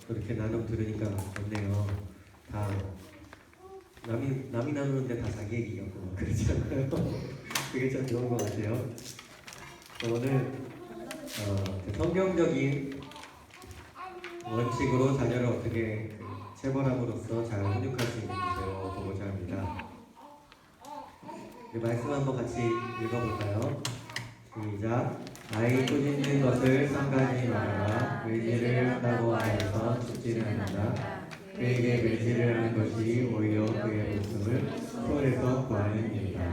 그렇게 나눔 들으니까 좋네요. 다 남이 나누는데 다 자기 얘기 같고 그렇잖아요. 그게 참 좋은 것 같아요. 오늘 성경적인 원칙으로 자녀를 어떻게 체벌함으로써 잘 훈육할 수 있는지 배워보고자 합니다. 말씀 한번 같이 읽어볼까요? 시작. 아이 꾸짖는 것을 삼가지 말아라. 의지를 한다고 하여서 죽지는 않는다. 그에게 매질을 하는 것이 오히려 그의 목숨을 소홀에서 구하는 일이다.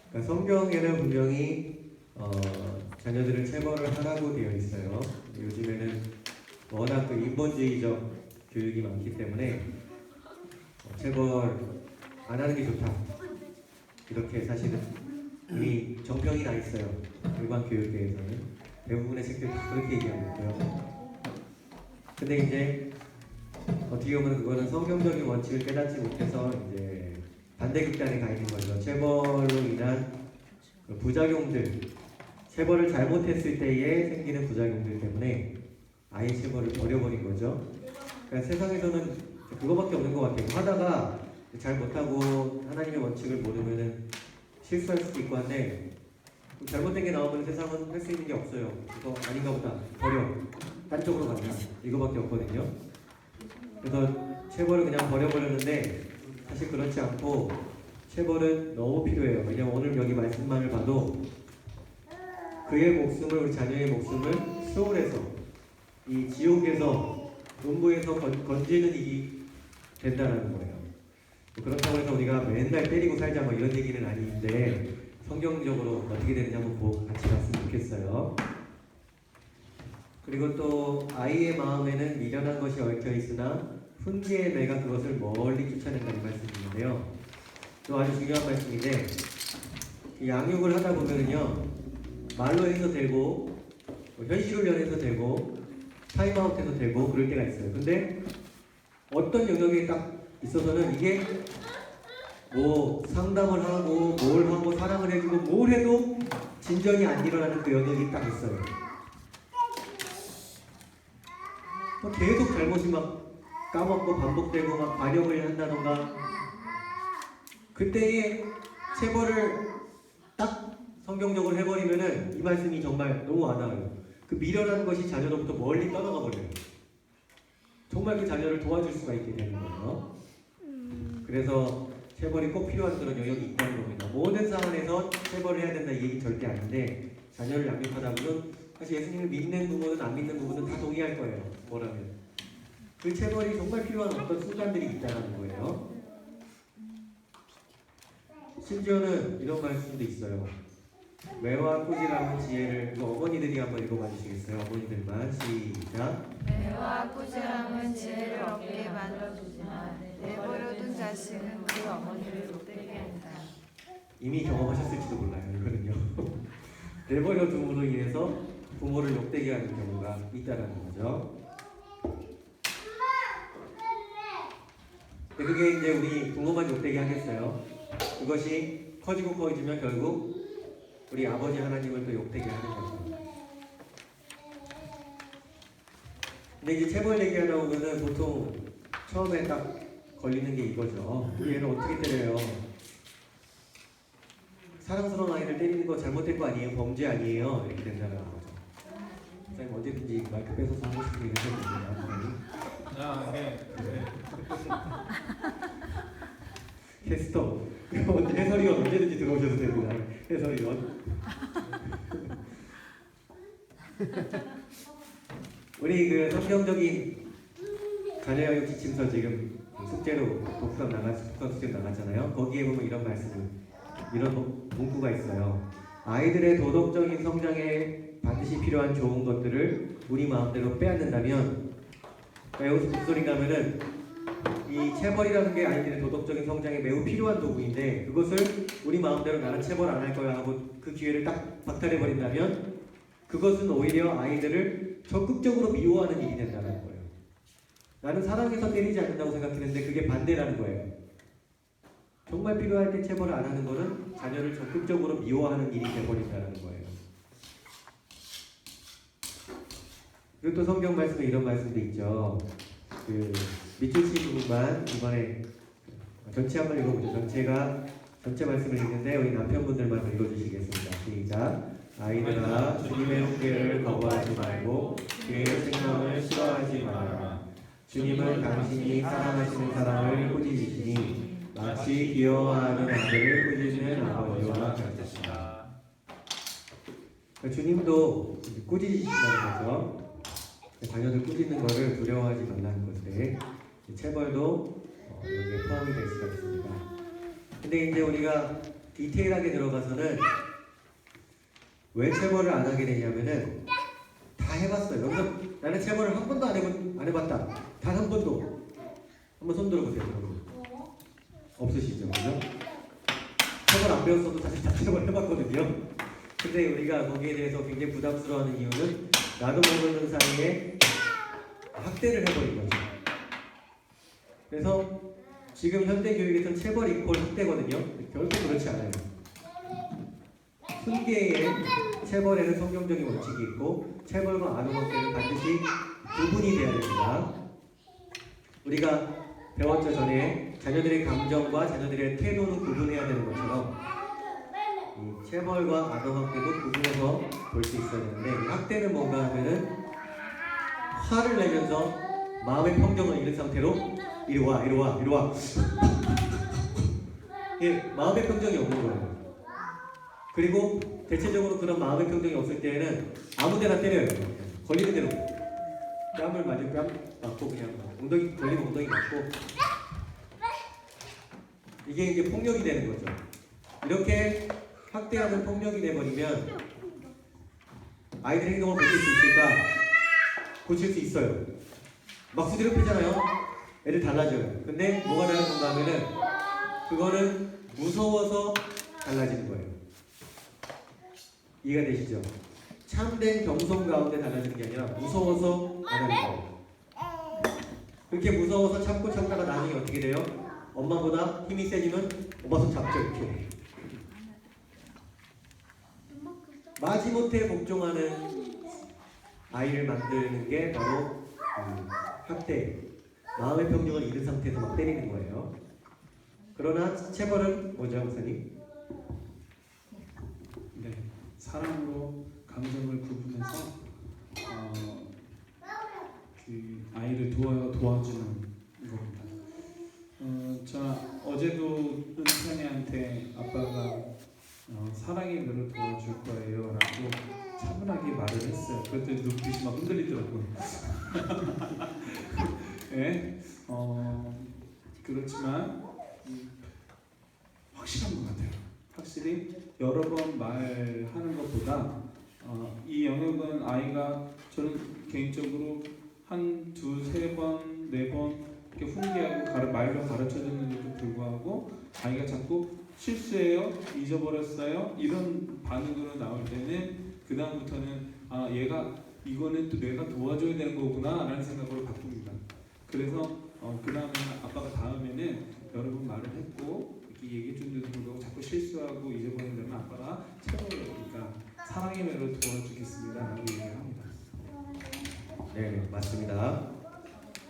그러니까 성경에는 분명히 자녀들을 체벌을 하라고 되어 있어요. 요즘에는 워낙 그 인본주의적 교육이 많기 때문에 체벌 안 하는 게 좋다. 이렇게 사실은 이미 정평이 나 있어요. 일반 교육계에서는 대부분의 책들이 다 그렇게 얘기하고 있고요. 근데 이제 어떻게 보면 그거는 성경적인 원칙을 깨닫지 못해서 이제 반대 극단에 가 있는 거죠. 체벌로 인한 그 부작용들, 체벌을 잘못했을 때에 생기는 부작용들 때문에 아예 체벌을 버려버린 거죠. 그러니까 세상에서는 그거밖에 없는 것 같아요. 하다가 잘 못하고 하나님의 원칙을 모르면은 실수할 수도 있고 한데 잘못된 게 나오면 세상은 할 수 있는 게 없어요. 그래서 아닌가 보다 버려 딴 쪽으로 간다 이거밖에 없거든요. 그래서 체벌을 그냥 버려버렸는데 사실 그렇지 않고 체벌은 너무 필요해요. 왜냐면 오늘 여기 말씀만을 봐도 그의 목숨을, 우리 자녀의 목숨을 수월해서 이 지옥에서 음부에서 건지는 일이 된다는 거예요. 그렇다고 해서 우리가 맨날 때리고 살자 뭐 이런 얘기는 아닌데 성경적으로 어떻게 되는지 한번 보고 같이 봤으면 좋겠어요. 그리고 또 아이의 마음에는 미련한 것이 얽혀 있으나 훈계의 매가 그것을 멀리 쫓아낸다는 말씀이 있는데요. 또 아주 중요한 말씀인데 양육을 하다 보면은요 말로 해서 되고 현실을 연해서 되고 타임아웃해서 되고 그럴 때가 있어요. 근데 어떤 영역에 딱 있어서는 이게 뭐 상담을 하고 뭘 하고 사랑을 해주고 뭘 해도 진전이 안 일어나는 그 영역이 딱 있어요. 계속 잘못이 막 까먹고 반복되고 막 반역을 한다던가 그때의 체벌을 딱 성경적으로 해버리면은 이 말씀이 정말 너무 와닿아요. 그 미련한 것이 자녀로부터 멀리 떠나가 버려요. 정말 그 자녀를 도와줄 수가 있게 되는 거예요. 그래서 체벌이 꼭 필요한 그런 영역이 있다는 겁니다. 모든 상황에서 체벌을 해야 된다 이 얘기 절대 아닌데 자녀를 양육하다 보면 사실 예수님을 믿는 부분은 안 믿는 부분은 다 동의할 거예요. 뭐라면 그 체벌이 정말 필요한 어떤 순간들이 있다는 거예요. 심지어는 이런 말씀도 있어요. 매와 꾸지람은 지혜를, 이거 어머니들이 한번 읽어봐 주시겠어요? 어머니들만 시작. 매와 꾸지람은 지혜를 얻게 만들어주지만 내버려둔 자식은 그 어머니를 못되게 한다. 이미 경험하셨을지도 몰라요. 이거는요. 내버려둠으로 인해서 부모를 욕되게 하는 경우가 있다는 거죠. 근데 그게 이제 우리 부모만 욕되게 하겠어요. 그것이 커지고 커지면 결국 우리 아버지 하나님을 또 욕되게 하는 거죠. 근데 이제 체벌 얘기하다 보면은 보통 처음에 딱 걸리는 게 이거죠. 우리 애를 어떻게 때려요? 사랑스러운 아이를 때리는 거 잘못된 거 아니에요? 범죄 아니에요? 이렇게 된다는 거죠. 선생님 언제든지 마이크 뺏어서 하고 싶은 얘기 해도 됩니다. 아, 네. 캐스터 해설위원 언제든지 들어오셔도 됩니다. 해설위원. 우리 그 성경적인 자녀교육 지침서 지금 숙제로 독서 숙제로 나갔잖아요. 거기에 보면 이런 말씀이 이런 문구가 있어요. 아이들의 도덕적인 성장에 반드시 필요한 좋은 것들을 우리 마음대로 빼앗는다면, 그러니까 여기서 무슨 소리인가 하면은 이 체벌이라는 게 아이들의 도덕적인 성장에 매우 필요한 도구인데 그것을 우리 마음대로 나는 체벌 안 할 거야 하고 그 기회를 딱 박탈해버린다면 그것은 오히려 아이들을 적극적으로 미워하는 일이 된다는 거예요. 나는 사랑해서 때리지 않는다고 생각했는데 그게 반대라는 거예요. 정말 필요할 때 체벌을 안 하는 거는 자녀를 적극적으로 미워하는 일이 돼버린다는 거예요. 그리고 또 성경 말씀에 이런 말씀도 있죠. 그 밑줄 친 부분만 이번에 전체 한번 읽어보죠. 전체 말씀을 읽는데 우리 남편분들만 읽어주시겠습니다. 시작. 아이들아, 주님의 훈계를 거부하지 말고 그의 생명을 싫어하지 말아라. 주님은 당신이 사랑하시는 사람을 꾸짖으시니 마치 귀여워하는 아들을 꾸짖는 아버지와 같으시다. 주님도 꾸짖으신다는 거죠. 자녀들 꾸짖는 거를 두려워하지 말라는 것에 체벌도 여기에 포함이 될 수가 있습니다. 근데 이제 우리가 디테일하게 들어가서는 왜 체벌을 안 하게 되냐면은 다 해봤어요. 여기서 나는 체벌을 한 번도 안 해봤다. 단 한 번도. 한번 손 들어보세요, 여러분. 없으시죠, 그죠? 체벌 안 배웠어도 사실 다 체벌 해봤거든요. 근데 우리가 거기에 대해서 굉장히 부담스러워하는 이유는 나도 모르는 사이에 학대를 해버린 거죠. 그래서 지금 현대 교육에서는 체벌 이퀄 학대거든요. 결코 그렇지 않아요. 훈계에 체벌에는 성경적인 원칙이 있고 체벌과 아동학대는 반드시 구분이 돼야 됩니다. 우리가 배웠죠, 전에 자녀들의 감정과 자녀들의 태도는 구분해야 되는 것처럼 이 체벌과 아동학대도 구분해서 볼 수 있어야 되는데 이 학대는 뭔가 하면은 화를 내면서 마음의 평정을 잃은 상태로 이리 와 예, 마음의 평정이 없는 거예요. 그리고 대체적으로 그런 마음의 평정이 없을 때에는 아무데나 때려요. 걸리는 대로 뺨을 맞으면 뺨 맞고 그냥 엉덩이 걸리면 엉덩이 맞고 이게 이제 폭력이 되는 거죠. 이렇게 학대하는 폭력이 돼버리면 아이들의 행동을 고칠 수 있을까? 고칠 수 있어요. 막 수두룩 패잖아요. 애들 달라져요. 근데 뭐가 다른 건가 하면은 그거는 무서워서 달라지는 거예요. 이해가 되시죠? 참된 겸손 가운데 달라지는 게 아니라 무서워서 안 하는 거예요. 그렇게 무서워서 참다가 나중에 어떻게 돼요? 엄마보다 힘이 세지면 엄마 손 잡죠, 이렇게. 마지못해 복종하는 아이를 만드는 게 바로 학대, 마음의 평정을 잃은 상태에서 막 때리는 거예요. 그러나 체벌은 뭐죠, 목사님? 네, 사랑으로 감정을 구분해서 그 아이를 도와주는 겁니다. 자, 어제도 은찬이한테 아빠가 사랑의 묘를 도와줄 거예요 라고 차분하게 말을 했어요. 그랬더니 눈빛이 막 흔들리더라고요. 네, 그렇지만 확실한 것 같아요. 확실히 여러 번 말하는 것보다 이 영역은 아이가 저는 개인적으로 한 두세 번, 네 번 이렇게 훈계하고 말로 가르쳐줬는데도 불구하고 아이가 자꾸 실수해요, 잊어버렸어요 이런 반응으로 나올 때는 그 다음부터는 얘가 이거는 또 내가 도와줘야 되는 거구나 라는 생각으로 바꿉니다. 그래서 그 다음에 아빠가 다음에는 여러 번 말을 했고 이렇게 얘기해 줬는데도 불구하고 자꾸 실수하고 잊어버리면 아빠가 체벌이니까 사랑의 매로 도와주겠습니다 라고 얘기를 합니다. 네, 맞습니다.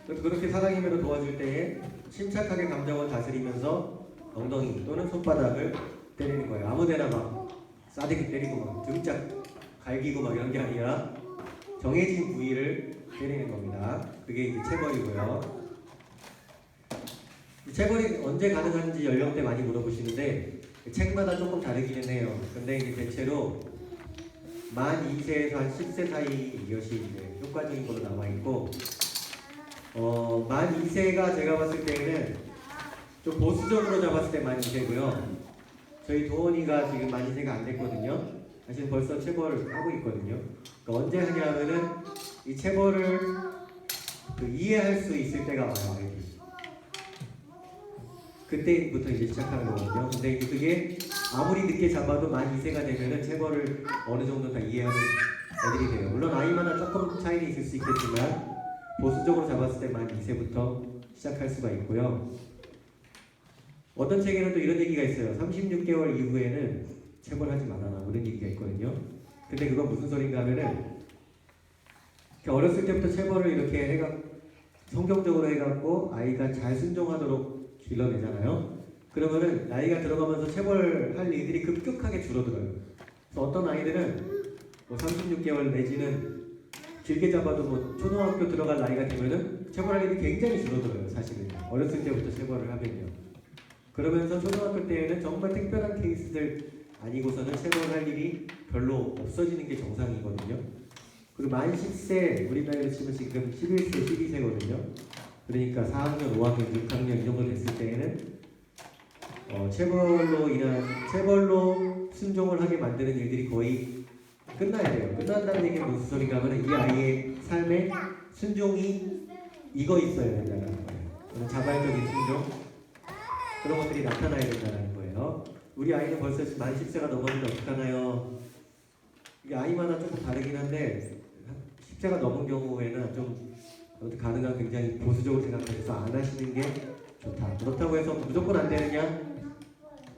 그렇게 사랑의 매로 도와줄 때에 침착하게 감정을 다스리면서 엉덩이 또는 손바닥을 때리는 거예요. 아무데나 막 싸대기 때리고 막 등짝 갈기고 막 이런 게 아니라 정해진 부위를 때리는 겁니다. 그게 이제 체벌이고요. 체벌이 언제 가능한지 연령대 많이 물어보시는데 책마다 조금 다르기는 해요. 근데 이제 대체로 만 2세에서 한 10세 사이 이것이 이제 효과적인 걸로 나와 있고 만 2세가 제가 봤을 때는 좀 보수적으로 잡았을 때 만 2세고요. 저희 도원이가 지금 만 2세가 안 됐거든요. 사실 벌써 체벌을 하고 있거든요. 그러니까 언제 하냐면은 이 체벌을 이해할 수 있을 때가 와요. 아이들이. 그때부터 이제 시작하는 거거든요. 근데 이제 그게 아무리 늦게 잡아도 만 2세가 되면은 체벌을 어느 정도 다 이해하는 애들이 돼요. 물론 아이마다 조금 차이는 있을 수 있겠지만 보수적으로 잡았을 때 만 2세부터 시작할 수가 있고요. 어떤 책에는 또 이런 얘기가 있어요. 36개월 이후에는 체벌하지 말아라 이런 얘기가 있거든요. 근데 그건 무슨 소린가 하면은 어렸을 때부터 체벌을 이렇게 성경적으로 해갖고 아이가 잘 순종하도록 길러내잖아요. 그러면은 나이가 들어가면서 체벌할 일들이 급격하게 줄어들어요. 그래서 어떤 아이들은 뭐 36개월 내지는 길게 잡아도 뭐 초등학교 들어갈 나이가 되면은 체벌할 일이 굉장히 줄어들어요. 사실은 어렸을 때부터 체벌을 하면요. 그러면서 초등학교 때에는 정말 특별한 케이스들 아니고서는 체벌할 일이 별로 없어지는 게 정상이거든요. 그리고 만 10세 우리 나이로 치면 지금 11세, 12세거든요. 그러니까 4학년, 5학년, 6학년 이 정도 됐을 때에는 체벌로 순종을 하게 만드는 일들이 거의 끝나야 돼요. 끝난다는 얘기는 무슨 소리가 하면 이 아이의 삶에 순종이 익어 있어야 된다는 거예요. 자발적인 순종 그런 것들이 나타나야 된다는 거예요. 우리 아이는 벌써 만 10세가 넘었는데 어떡하나요? 이게 아이마다 조금 다르긴 한데 10세가 넘은 경우에는 좀 가능한 굉장히 보수적으로 생각해서 안 하시는 게 좋다. 그렇다고 해서 무조건 안 되느냐?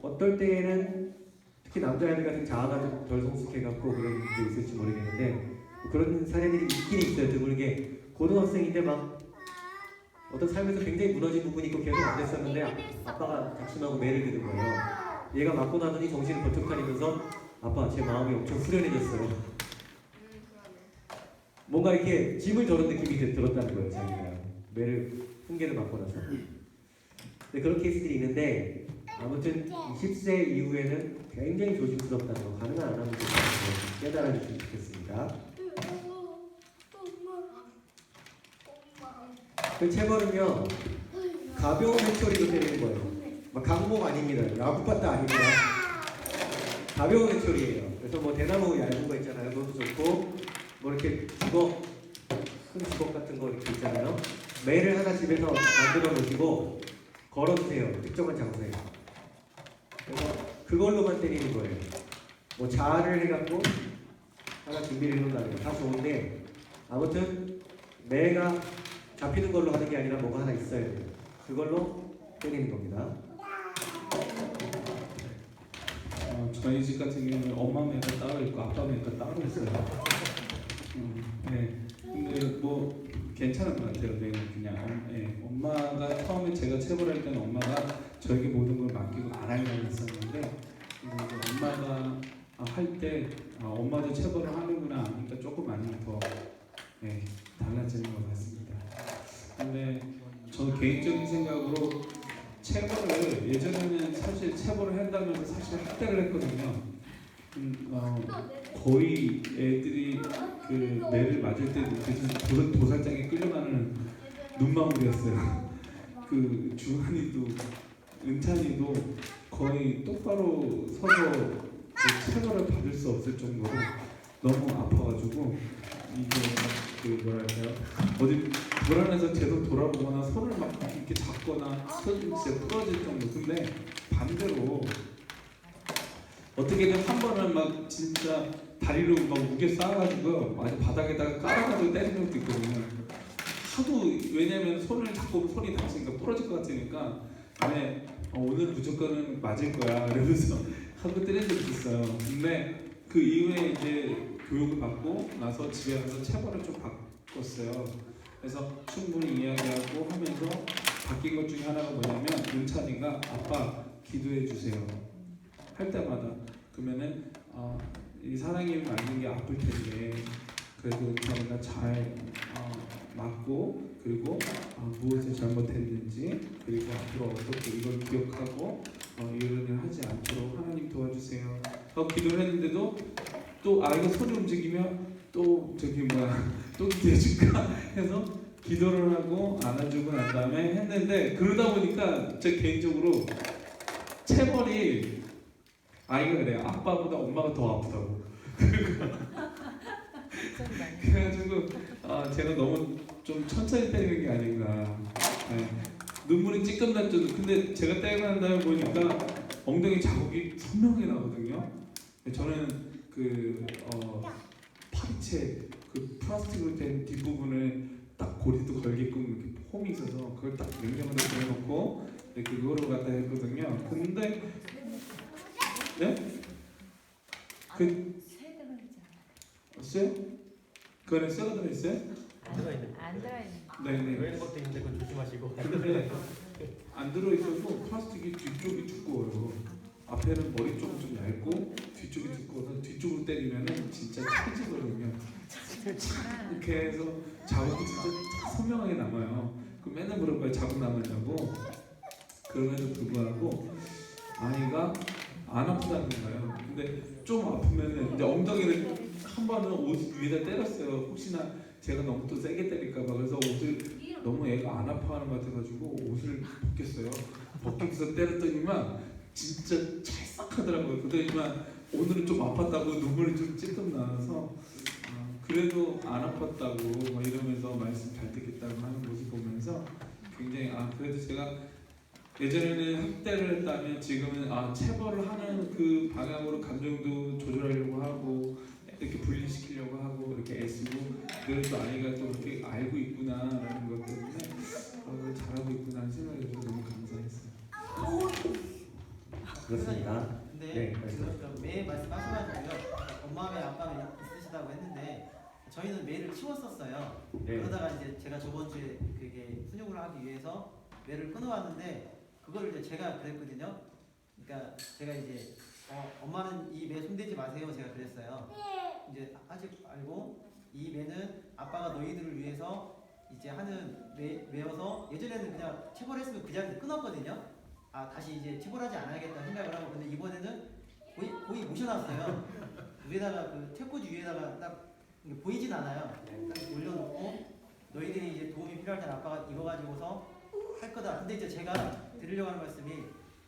어떨 때에는 특히 남자애들 같은 자아가 좀 덜 성숙해갖고 그런 게 있을지 모르겠는데 그런 사례들이 있긴 있어요. 드물게 고등학생인데 막 어떤 삶에서 굉장히 무너진 부분이 있고 계속 안 됐었는데 아빠가 작심하고 매를 드는 거예요. 얘가 맞고 나더니 정신을 번쩍 차리면서 아빠 제 마음이 엄청 후련해졌어요. 뭔가 이렇게 짐을 덜은 느낌이 들었다는 거예요. 자기가 매를 훈계를 받고 나서. 네, 그런 케이스들이 있는데 아무튼 10세 이후에는 굉장히 조심스럽다는 거 가능한 안 하면 깨달아 주시면 좋겠습니다. 그 체벌은요 가벼운 회초리로 때리는 거예요. 막 강목 아닙니다. 라프파타 아닙니다. 가벼운 회초리예요. 그래서 뭐 대나무 얇은 거 있잖아요. 그것도 좋고 뭐 이렇게 주걱 큰 주걱 같은 거 이렇게 있잖아요. 매를 하나 집에서 만들어 놓으시고 걸어주세요. 특정한 장소에. 그래서 그걸로만 때리는 거예요. 뭐 자아를 해갖고 하나 준비를 해놓는다는 거 다 좋은데 아무튼 매가 잡히는 걸로 하는 게 아니라 뭐가 하나 있어야 돼요. 그걸로 때리는 겁니다. 저희 집 같은 경우는 엄마 매가 따로 있고 아빠 매가 따로 있어요. 네. 근데 뭐 괜찮은 것 같아요. 매는 그냥 엄마가 처음에 제가 체벌할 때는 엄마가 저에게 모든 걸 맡기고 안 하려고 했었는데 이제 엄마가 할 때 엄마도 체벌을 하는구나 하니까 조금 많이 더 달라지는 것 같습니다. 근데 저 개인적인 생각으로 체벌을 예전에는 사실 체벌을 한다면서 사실 학대를 했거든요. 거의 애들이 그 매를 맞을 때 느껴지는 도살장에 끌려가는 눈망울이었어요. 그 주한이도 은찬이도 거의 똑바로 서서 그 체벌을 받을 수 없을 정도로 너무 아파가지고 이게 그 뭐랄까요 어디 불안해서 제대로 돌아보거나 손을 막 이렇게 잡거나 손이 진짜 부러질 정도. 근데 반대로 어떻게든 한 번은 막 진짜 다리로 막 무게 쌓아가지고 아주 바닥에다가 깔아가지고 때리는 것도 있거든요. 하도 왜냐면 손을 잡고 손이 다치니까 부러질 것 같으니까 오늘 무조건은 맞을 거야 이러면서 하고 때린 적도 있어요. 근데 그 이후에 이제 교육을 받고 나서 집에 가서 체벌을 좀 바꿨어요. 그래서 충분히 이야기하고 하면서 바뀐 것 중에 하나가 뭐냐면 은찬이가 아빠 기도해 주세요 할 때마다 그러면은 이 사랑이 만든 게 아플 텐데 그래도 은찬이가 잘 맞고 그리고 무엇을 잘못했는지 그리고 앞으로 어떻게 이걸 기억하고 이런 일 하지 않도록 하나님 도와주세요 하고 기도를 했는데도 또 아이가 손을 움직이면 또 또 기도해줄까 해서 기도를 하고 안아주고 난 다음에 했는데 그러다 보니까 제 개인적으로 체벌이 아이가 그래요. 아빠보다 엄마가 더 아프다고. 그래가지고 제가 너무 좀 천천히 때리는 게 아닌가. 눈물이 찔끔 날 정도. 근데 제가 때리고 난 다음에 보니까 엉덩이 자국이 선명하게 나거든요. 저는 그 파리채 그 플라스틱으로 된 뒷부분을 딱 고리도 걸게끔 이렇게 폼이 있어서 그걸 딱 냉장고에 넣어놓고 그거로 갖다 했거든요. 근데 네? 그 쎄요? 그 안에 쇠가 들어있어요? 들어있는 안 들어있는. 네네. 들어있는 것도 있는데 그건 조심하시고. 근데 안 들어있어도 플라스틱이 뒤쪽이 두꺼워요. 앞에는 머리 쪽은 좀 얇고 뒤쪽이 두꺼워서 뒤쪽으로 때리면은 진짜 찰지거든요. 이렇게 해서 자국이 진짜 선명하게 남아요. 그 맨날 물어봐요. 자국 남았냐고. 그럼에도 불구하고 아이가 안 아프다는 거예요. 근데 좀 아프면은 이제 엉덩이를 한 번은 옷 위에다 때렸어요. 혹시나 제가 너무 또 세게 때릴까봐. 그래서 옷을 너무 애가 안 아파하는 것 같아가지고 옷을 벗겼어요. 벗기면서 때렸더니만 진짜 찰싹하더라고요. 그러더니만 오늘은 좀 아팠다고 눈물이 좀 찔끔 나와서 그래도 안 아팠다고 막 이러면서 말씀 잘 듣겠다고 하는 모습 보면서 굉장히 그래도 제가 예전에는 학대를 했다면 지금은 체벌을 하는 그 방향으로 감정도 조절하려고 하고 이렇게 분리시키려고 하고 이렇게 애쓰고 그래도 아이가 또 그렇게 알고 있구나라는 것 때문에 잘하고 있구나라는 생각이 들어서 너무 감사했어요. 그렇습니다. 근데 네, 지금 매 말씀하셔가지고요. 엄마매 아빠매 있으시다고 했는데 저희는 매를 치웠었어요. 네. 그러다가 이제 제가 저번 주에 그게 훈육을 하기 위해서 매를 끊어왔는데 그걸 이제 제가 그랬거든요. 그러니까 제가 이제 엄마는 이 매 손대지 마세요. 제가 그랬어요. 이제 아직 알고 이 매는 아빠가 너희들을 위해서 이제 하는 매여서 예전에는 그냥 체벌했으면 그 자리에서 끊었거든요. 다시 이제 체벌하지 않아야겠다 생각을 하고 근데 이번에는 거의 모셔놨어요. 위에다가 그 책꽂이 위에다가 딱 보이진 않아요. 딱 올려놓고 너희들이 이제 도움이 필요할 때 아빠가 이거 가지고서 할 거다. 근데 이제 제가 드리려고 하는 말씀이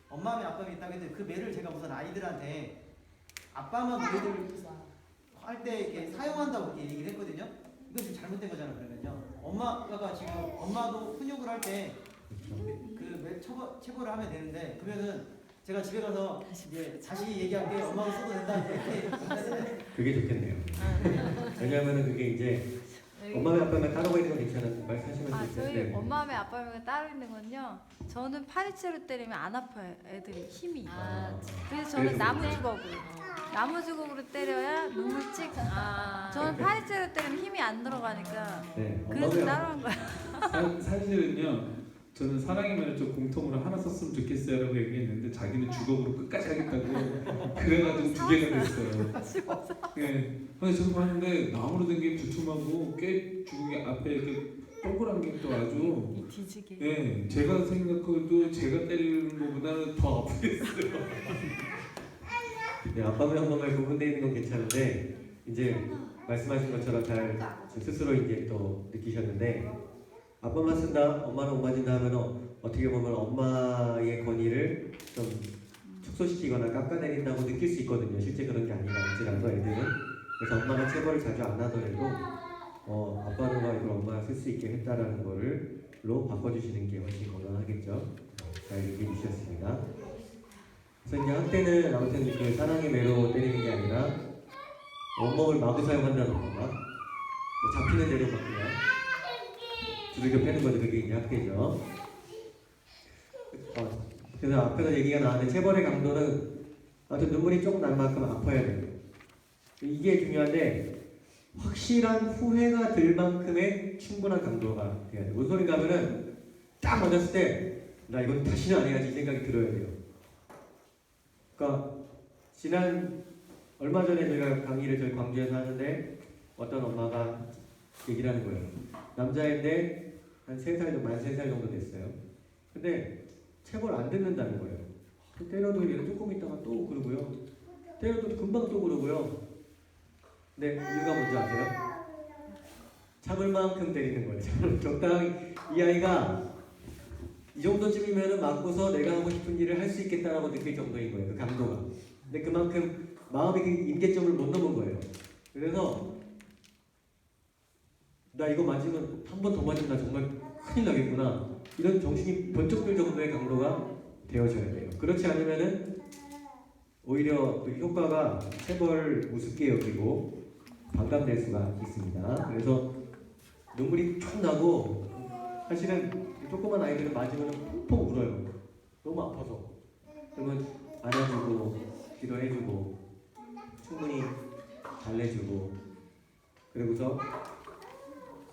엄마매 아빠매 있다고 했는데 그 매를 제가 우선 아이들한테 아빠만 너희들 할 때 이렇게 사용한다고 이렇게 얘기를 했거든요. 이건 좀 잘못된 거잖아요. 그러면요. 엄마가 지금 엄마도 훈육을 할 때 그 체벌을 하면 되는데 그러면은 제가 집에 가서 이제 다시 얘기할게 엄마가 써도 된다 이렇게 그게 좋겠네요. 왜냐하면 그게 이제 엄마랑 아빠랑 따로 있는 건 괜찮은데 말씀하시면 저희 되는데 엄마매 아빠매가 따로 있는 건요. 저는 파리채로 때리면 안 아파요. 애들이 힘이. 그래서 저는 그래서 나무 주걱으로. 나무 주걱으로 때려야 눈물 찍. 저는 파리채로 때리면 힘이 안 들어가니까. 네, 그래서 따로 한 거야. 사실은요. 저는 사랑의 말을 좀 공통으로 하나 썼으면 좋겠어요라고 얘기했는데 자기는 주걱으로 끝까지 하겠다고 그래가지고 두 개가 됐어요. 네. 근데 저도 봤는데 나무로 된 게 두툼하고 꽤 주걱이 앞에 이렇게 동그란 게 또 아주 뒤지게. 네, 제가 생각해도 제가 때리는 것보다는 더 아프겠어요. 네, 아빠랑 엄마랑 구분되어 있는 건 괜찮은데 이제 말씀하신 것처럼 잘 스스로 이제 또 느끼셨는데 아빠만 쓴다, 엄마는 엄마 진다 하면 어떻게 보면 엄마의 권위를 좀 축소시키거나 깎아내린다고 느낄 수 있거든요. 실제 그런 게 아니라도 애들은. 그래서 엄마가 체벌을 자주 안 하더라도 아빠는 이걸 엄마가 쓸 수 있게 했다라는 거를로 바꿔주시는 게 훨씬 건강하겠죠. 잘 얘기해 주셨습니다. 그래서 이제 한때는 아무튼 그 사랑의 매로 때리는 게 아니라 온몸을 마구 사용한다던가 뭐 잡히는 대로 막 그냥 두들겨 패는 거죠. 그게 이제 학대죠. 그래서 앞에서 얘기가 나왔는데 체벌의 강도는 아무튼 눈물이 조금 날 만큼 아파야 돼요. 이게 중요한데 확실한 후회가 들 만큼의 충분한 강도가 돼야 돼요. 무슨 소리인가 하면은 딱 맞았을 때 나 이건 다시는 안 해야지 이 생각이 들어야 돼요. 그러니까 얼마 전에 저희가 강의를 저희 광주에서 하는데 어떤 엄마가 얘기를 하는 거예요. 남자인데 한 3살, 만 3살 정도 됐어요. 근데 체벌 안 듣는다는 거예요. 때려도 얘는 조금 있다가 또 그러고요. 때려도 금방 또 그러고요. 근데 이유가 뭔지 아세요? 참을 만큼 때리는 거예요. 적당히 이 아이가 이 정도쯤이면 맞고서 내가 하고 싶은 일을 할 수 있겠다라고 느낄 정도인 거예요. 그 강도가. 근데 그만큼 마음의 그 임계점을 못 넘은 거예요. 그래서 나 이거 맞으면 한 번 더 맞으면 나 정말 큰일 나겠구나. 이런 정신이 번쩍 들 정도의 강도가 되어져야 돼요. 그렇지 않으면은 오히려 그 효과가 체벌 우습게 여기고 반감될 수가 있습니다. 그래서 눈물이 쭉 나고 사실은 조그만 아이들은 맞으면 펑펑 울어요. 너무 아파서. 그러면 안아주고 기도해주고 충분히 달래주고 그리고서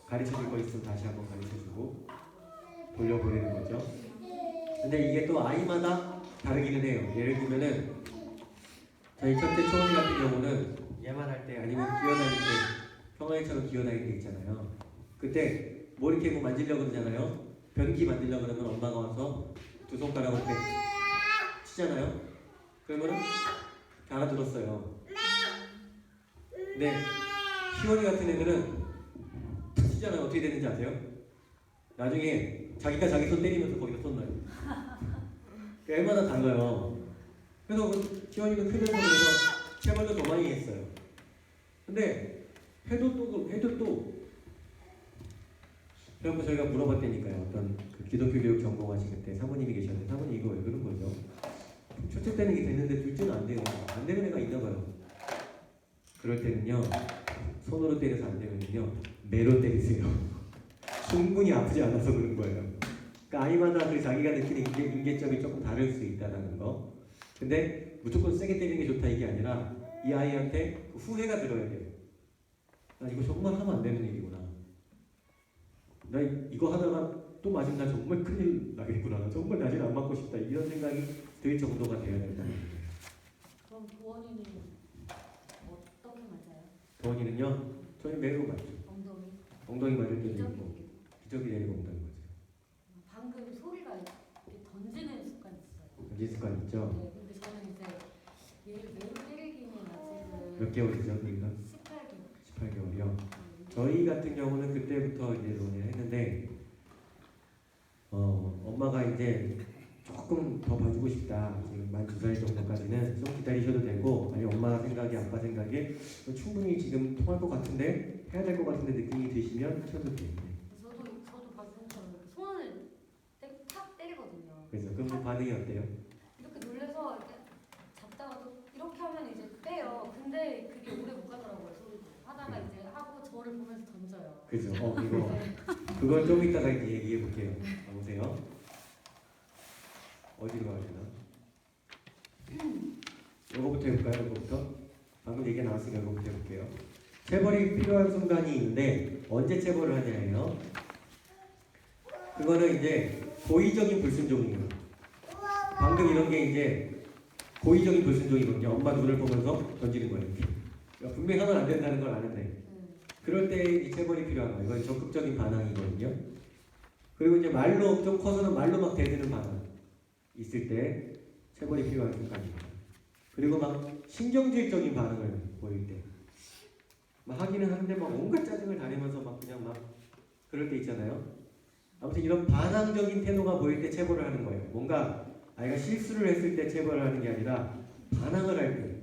가르쳐 줄 거 있으면 다시 한번 가르쳐 주고 돌려보내는 거죠. 근데 이게 또 아이마다 다르기는 해요. 예를 들면은 저희 첫째 초원이 같은 경우는 얘만 할 때 아니면 기어다닐 때 평화이처럼 기어다닐 때 있잖아요. 그때 뭐 이렇게 뭐 만지려고 그러잖아요. 변기 만들려고 그러면 엄마가 와서 두 손가락으로 이렇게 치잖아요. 그러면은 다 알아들었어요. 근데 시원이 같은 애들은 툭 치잖아요. 어떻게 되는지 아세요? 나중에 자기가 자기 손 때리면서 거기다 손 넣어요. 애마다 달라요. 그래서 시원이는 크면서 그래서 체벌도 더 많이 했어요. 근데 해도 그래서 저희가 물어봤다니까요. 어떤 그 기독교 교육 전공하신 그때 사모님이 계셨는데 사모님 이거 왜 그런 거죠? 첫째 때는 이게 됐는데 둘째는 안 돼요. 안 되는 애가 있나 봐요. 그럴 때는요. 손으로 때려서 안 되면요. 매로 때리세요. 충분히 아프지 않아서 그런 거예요. 그러니까 아이마다 그 자기가 느끼는 인계점이 조금 다를 수 있다는 거. 근데 무조건 세게 때리는 게 좋다 이게 아니라 이 아이한테 그 후회가 들어야 돼요. 나 이거 정말 하면 안 되는 일이구나. 나 이거 하다가 또 맞으면 나 정말 큰일 나겠구나. 정말 다시는 안 맞고 싶다. 이런 생각이 들 정도가 돼야 된다는 거예요. 그럼 도원이는 어떻게 맞아요? 도원이는요. 저희 매로 맞죠. 엉덩이? 엉덩이 맞을 때도 기저귀 있고 기저귀 내리고 엉덩이 맞아요. 방금 소리가 이렇게 던지는 습관 있어요. 던진 습관 있죠. 네, 근데 저는 이제 얘를 매우 때리기는 아직은 몇 개월이죠? 그러니까 18개월. 18개월이요. 저희 같은 경우는 그때부터 이제 논의를 했는데 엄마가 이제 조금 더 봐주고 싶다. 지금 만 2살 정도까지는 좀 기다리셔도 되고 아니 엄마 생각에 아빠 생각에 충분히 지금 통할 것 같은데 해야 될 것 같은데 느낌이 드시면 하셔도 돼요. 저도 봤을 때 손을 탁 때리거든요. 그래서 그럼 그 반응이 어때요? 이렇게 놀래서 이렇게 잡다가 또 이렇게 하면 이제 빼요. 근데 그게 오래 못 가더라고요. 소리도. 하다가 이제 하고 저를 보면서 던져요. 그죠? 이거 그걸 좀 이따가 이제 얘기해 볼게요. 보세요. 어디로 가야 되나? 이거부터 해볼까요? 이거부터? 방금 얘기가 나왔으니까 이거부터 해볼게요. 체벌이 필요한 순간이 있는데 언제 체벌을 하냐예요. 그거는 이제 고의적인 불순종이에요. 방금 이런 게 이제 고의적인 불순종이거든요. 엄마 눈을 보면서 던지는 거예요. 그러니까 분명히 하면 안 된다는 걸 아는데 그럴 때 이 체벌이 필요한 거예요. 이건 적극적인 반항이거든요. 그리고 이제 말로 좀 커서는 말로 막 대드는 반항 있을 때 체벌이 필요한 순간입니다. 그리고 막 신경질적인 반응을 보일 때 막 하기는 하는데 막 온갖 짜증을 다 내면서 막 그냥 막 그럴 때 있잖아요. 아무튼 이런 반항적인 태도가 보일 때 체벌을 하는 거예요. 뭔가 아이가 실수를 했을 때 체벌을 하는 게 아니라 반항을 할 때,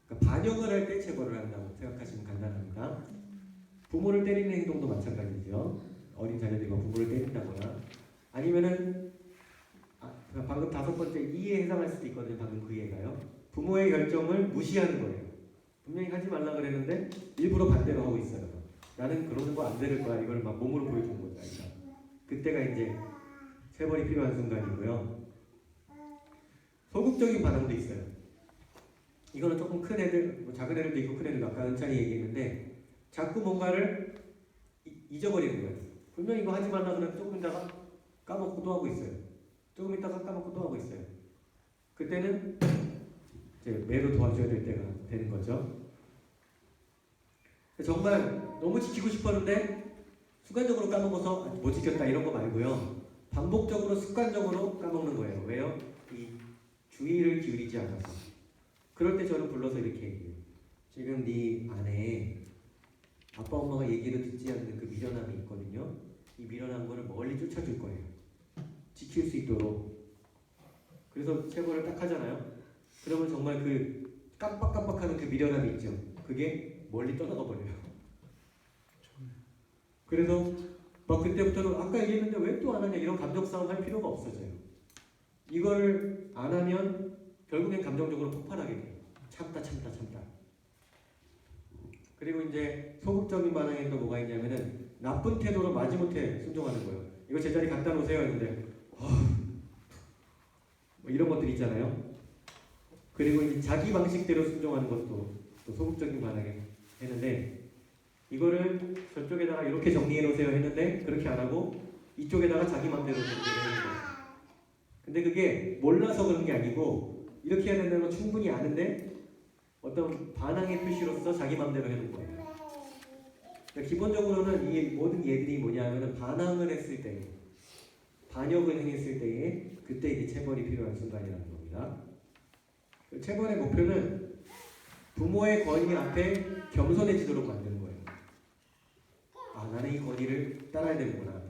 그러니까 반역을 할 때 체벌을 한다고 생각하시면 간단합니다. 부모를 때리는 행동도 마찬가지죠. 어린 자녀들이 부모를 때린다거나 아니면은 방금 5번째 이에 해당할 수도 있거든요. 방금 그 예가요. 부모의 결정을 무시하는 거예요. 분명히 하지 말라 그랬는데 일부러 반대로 하고 있어요. 나는 그러는 거 안 들을 거야. 이걸 막 몸으로 보여주는 거죠. 아이가. 그때가 이제 체벌이 필요한 순간이고요. 소극적인 반응도 있어요. 이거는 조금 큰 애들, 뭐 작은 애들도 있고 큰 애들도 아까 은찬이 얘기했는데 자꾸 뭔가를 잊어버리는 거예요. 분명히 이거 하지 말라 그러면 조금 있다가 까먹고 또 하고 있어요. 조금 있다가 까먹고 또 하고 있어요. 그때는 이제 매로 도와줘야 될 때가 되는 거죠. 정말 너무 지키고 싶었는데 순간적으로 까먹어서 못 지켰다 이런 거 말고요. 반복적으로 습관적으로 까먹는 거예요. 왜요? 이 주의를 기울이지 않아서. 그럴 때 저는 불러서 이렇게 얘기해요. 지금 네 안에 아빠 엄마가 얘기를 듣지 않는 그 미련함이 있거든요. 이 미련한 거를 멀리 쫓아줄 거예요. 지킬 수 있도록. 그래서 체벌을 딱 하잖아요. 그러면 정말 그 깜빡깜빡하는 그 미련함이 있죠. 그게 멀리 떠나가 버려요. 그래서 막 그때부터는 아까 얘기했는데 왜 또 안 하냐 이런 감정 싸움 할 필요가 없어져요. 이걸 안 하면 결국엔 감정적으로 폭발하게 돼요. 참다. 그리고 이제 소극적인 반응에 또 뭐가 있냐면은 나쁜 태도로 마지못해 순종하는 거예요. 이거 제자리 갖다 놓으세요 했는데 뭐 이런 것들 있잖아요. 그리고 이제 자기 방식대로 순종하는 것도 또 소극적인 반응에 했는데 이거를 저쪽에다가 이렇게 정리해 놓으세요 했는데 그렇게 안 하고 이쪽에다가 자기 맘대로 정리를 해놓은 거예요. 근데 그게 몰라서 그런 게 아니고 이렇게 해야 된다는 건 충분히 아는데 어떤 반항의 표시로서 자기 맘대로 해놓은 거예요. 그러니까 기본적으로는 이 모든 예들이 뭐냐면 반항을 했을 때, 반역을 행했을 때에 그때 이제 체벌이 필요한 순간이라는 겁니다. 체벌의 목표는 부모의 권위 앞에 겸손해지도록 만드는 거예요. 아, 나는 이 권위를 따라야 되는구나.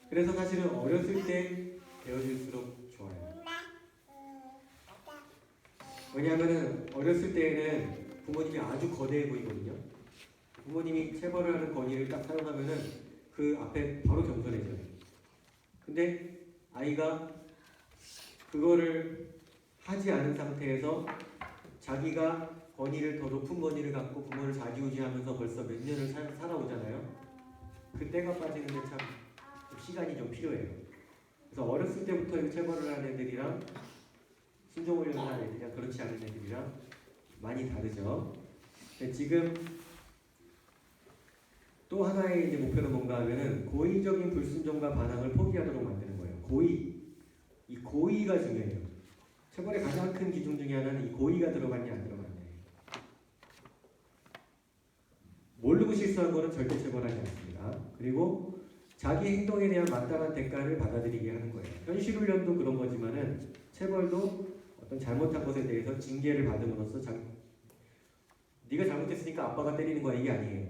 그래서 사실은 어렸을 때 배워질수록 좋아요. 왜냐하면 어렸을 때에는 부모님이 아주 거대해 보이거든요. 부모님이 체벌을 하는 권위를 딱 사용하면은 그 앞에 바로 겸손해져요. 근데 아이가 그거를 하지 않은 상태에서 자기가 권위를 더 높은 권위를 갖고 부모를 좌지우지하면서 벌써 몇 년을 살아오잖아요. 그때가 빠지는데 참 시간이 좀 필요해요. 그래서 어렸을 때부터 이 체벌을 하는 애들이랑 신종훈련을 하는 애들이랑 그렇지 않은 애들이랑 많이 다르죠. 근데 지금 또 하나의 이제 목표는 뭔가 하면은 고의적인 불순종과 반항을 포기하도록 만드는 거예요. 이 고의가 중요해요. 체벌의 가장 큰 기준 중에 하나는 이 고의가 들어갔냐 안 들어갔냐. 모르고 실수한 거는 절대 체벌하지 않습니다. 그리고 자기 행동에 대한 마땅한 대가를 받아들이게 하는 거예요. 현실훈련도 그런 거지만은 체벌도 어떤 잘못한 것에 대해서 징계를 받음으로써 네가 잘못했으니까 아빠가 때리는 거야 이게 아니에요.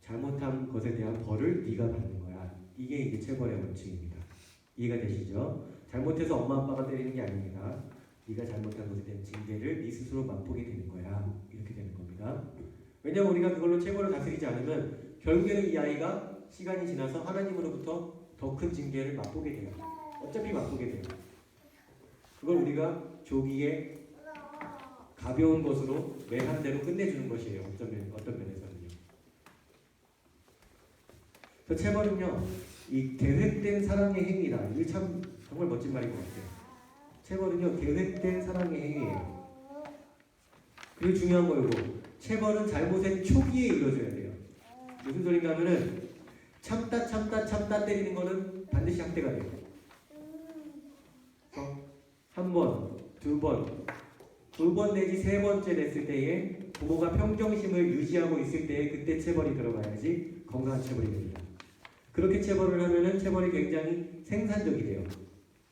잘못한 것에 대한 벌을 네가 받는 거야. 이게 이제 체벌의 원칙입니다. 이해가 되시죠? 잘못해서 엄마 아빠가 때리는 게 아닙니다. 네가 잘못한 것에 대한 징계를 네 스스로 맛보게 되는 거야. 이렇게 되는 겁니다. 왜냐하면 우리가 그걸로 체벌을 다스리지 않으면 결국에는 이 아이가 시간이 지나서 하나님으로부터 더 큰 징계를 맛보게 돼요. 어차피 맛보게 돼요. 그걸 우리가 조기에 가벼운 것으로 매한 대로 끝내주는 것이에요. 어떤 면에서는요. 그 체벌은요, 이 계획된 사랑의 행위다. 이게 참 정말 멋진 말인 것 같아요. 체벌은요, 계획된 사랑의 행위예요. 그리고 중요한 거이고, 체벌은 잘못의 초기에 이루어져야 돼요. 무슨 소린가 하면은 참다 때리는 거는 반드시 학대가 돼요. 한 번, 두 번 내지 세 번째 됐을 때에 부모가 평정심을 유지하고 있을 때에 그때 체벌이 들어가야지 건강한 체벌이 됩니다. 그렇게 체벌을 하면은 체벌이 굉장히 생산적이 돼요.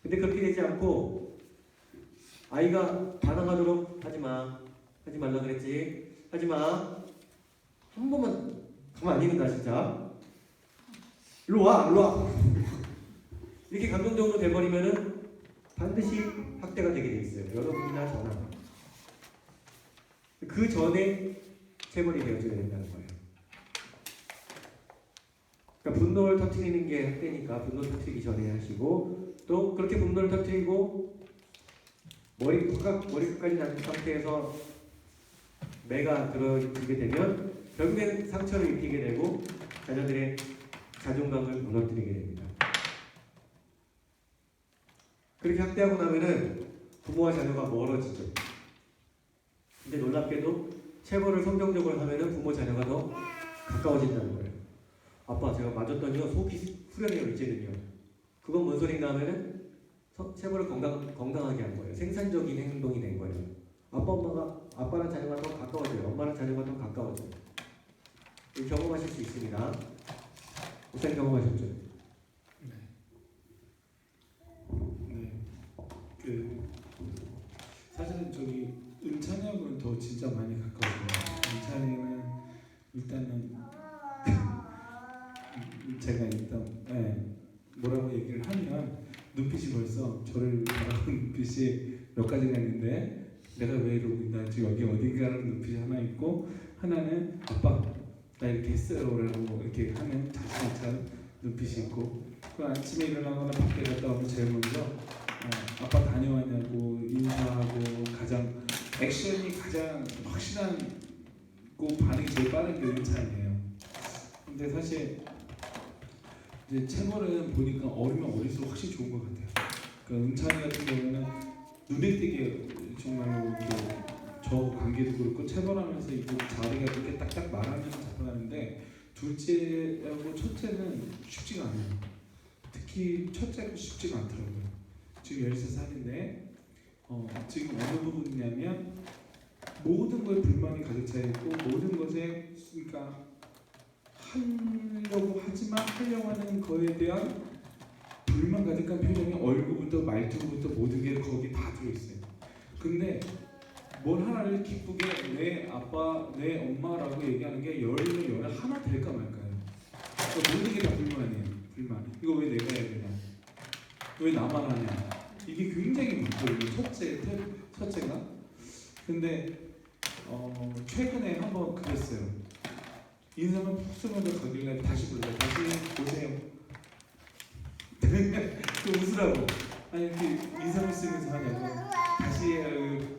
근데 그렇게 되지 않고 아이가 반항하도록 하지 말라 그랬지. 하지 마. 한 번만 가만 안 있는다 진짜. 일로 와. 이렇게 감정적으로 돼버리면은 반드시 학대가 되게 돼 있어요. 여러분이나 저나. 그 전에 체벌이 되어줘야 된다는 거예요. 그러니까 분노를 터뜨리는 게 학대니까 분노 터뜨리기 전에 하시고 또 그렇게 분노를 터뜨리고 머리끝까지 낮은 상태에서 매가 들어지게 되면 결국엔 상처를 입히게 되고 자녀들의 자존감을 무너뜨리게 됩니다. 그렇게 학대하고 나면은 부모와 자녀가 멀어지죠. 근데 놀랍게도 체벌을 성경적으로 하면은 부모 자녀가 더 가까워진다는 거예요. 아빠 제가 맞았더니요 속이 후련해요 이제는요. 그건 뭔 소린가 하면은 체벌을 건강하게 한 거예요. 생산적인 행동이 된 거예요. 아빠랑 자녀가 더 가까워져요. 엄마랑 자녀가 더 가까워져요. 경험하실 수 있습니다. 목사님 경험하셨죠? 네. 사실은 저기 은찬이하고는 더 진짜 많이 가까워요. 은찬이는 일단은 제가 일단 뭐라고 얘기를 하면 눈빛이 벌써 저를 바라보는 눈빛이 몇 가지가 있는데 내가 왜 이러고 있나 지금 여기 어딘가라는 눈빛이 하나 있고 하나는 아빠 나 이렇게 했어요 라고 이렇게 하는 자신찬 눈빛이 있고 그 아침에 일어나거나 밖에 갔다 오면 제일 먼저 아빠 다녀왔냐고 인사하고 가장 액션이 가장 확실하고 반응이 제일 빠른 게 은찬이에요. 근데 사실 이제 체벌은 보니까 어리면 어릴수록 확실히 좋은 것 같아요. 그러니까 은찬이 같은 경우는 눈에 띄게 정말로 이렇게 저 관계도 그렇고 체벌하면서 이제 자리가 그렇게 딱딱 말하면서 잡아가는데 둘째하고 첫째는 쉽지가 않아요. 특히 첫째가 쉽지가 않더라고요. 지금 13살인데 지금 어느 부분이냐면 모든 거에 불만이 가득 차 있고 모든 것에 그러니까 하려고 하지만 하려고 하는 거에 대한 불만 가득한 표정이 얼굴부터 말투부터 모든 게 거기 다 들어있어요. 근데 뭘 하나를 기쁘게 내 아빠, 내 엄마라고 얘기하는 게 열에 하나 될까 말까요? 그러니까 모든 게 다 불만이에요. 불만. 이거 왜 내가 해야 되냐? 왜 나만 하냐? 이게 굉장히 많거든요. 첫째가. 근데 최근에 한번 그랬어요. 인상을 푹 쓰면서 가길래 다시 불러요. 다시 보세요. 또 웃으라고. 아니 이렇게 인상을 쓰면서 하냐고. 다시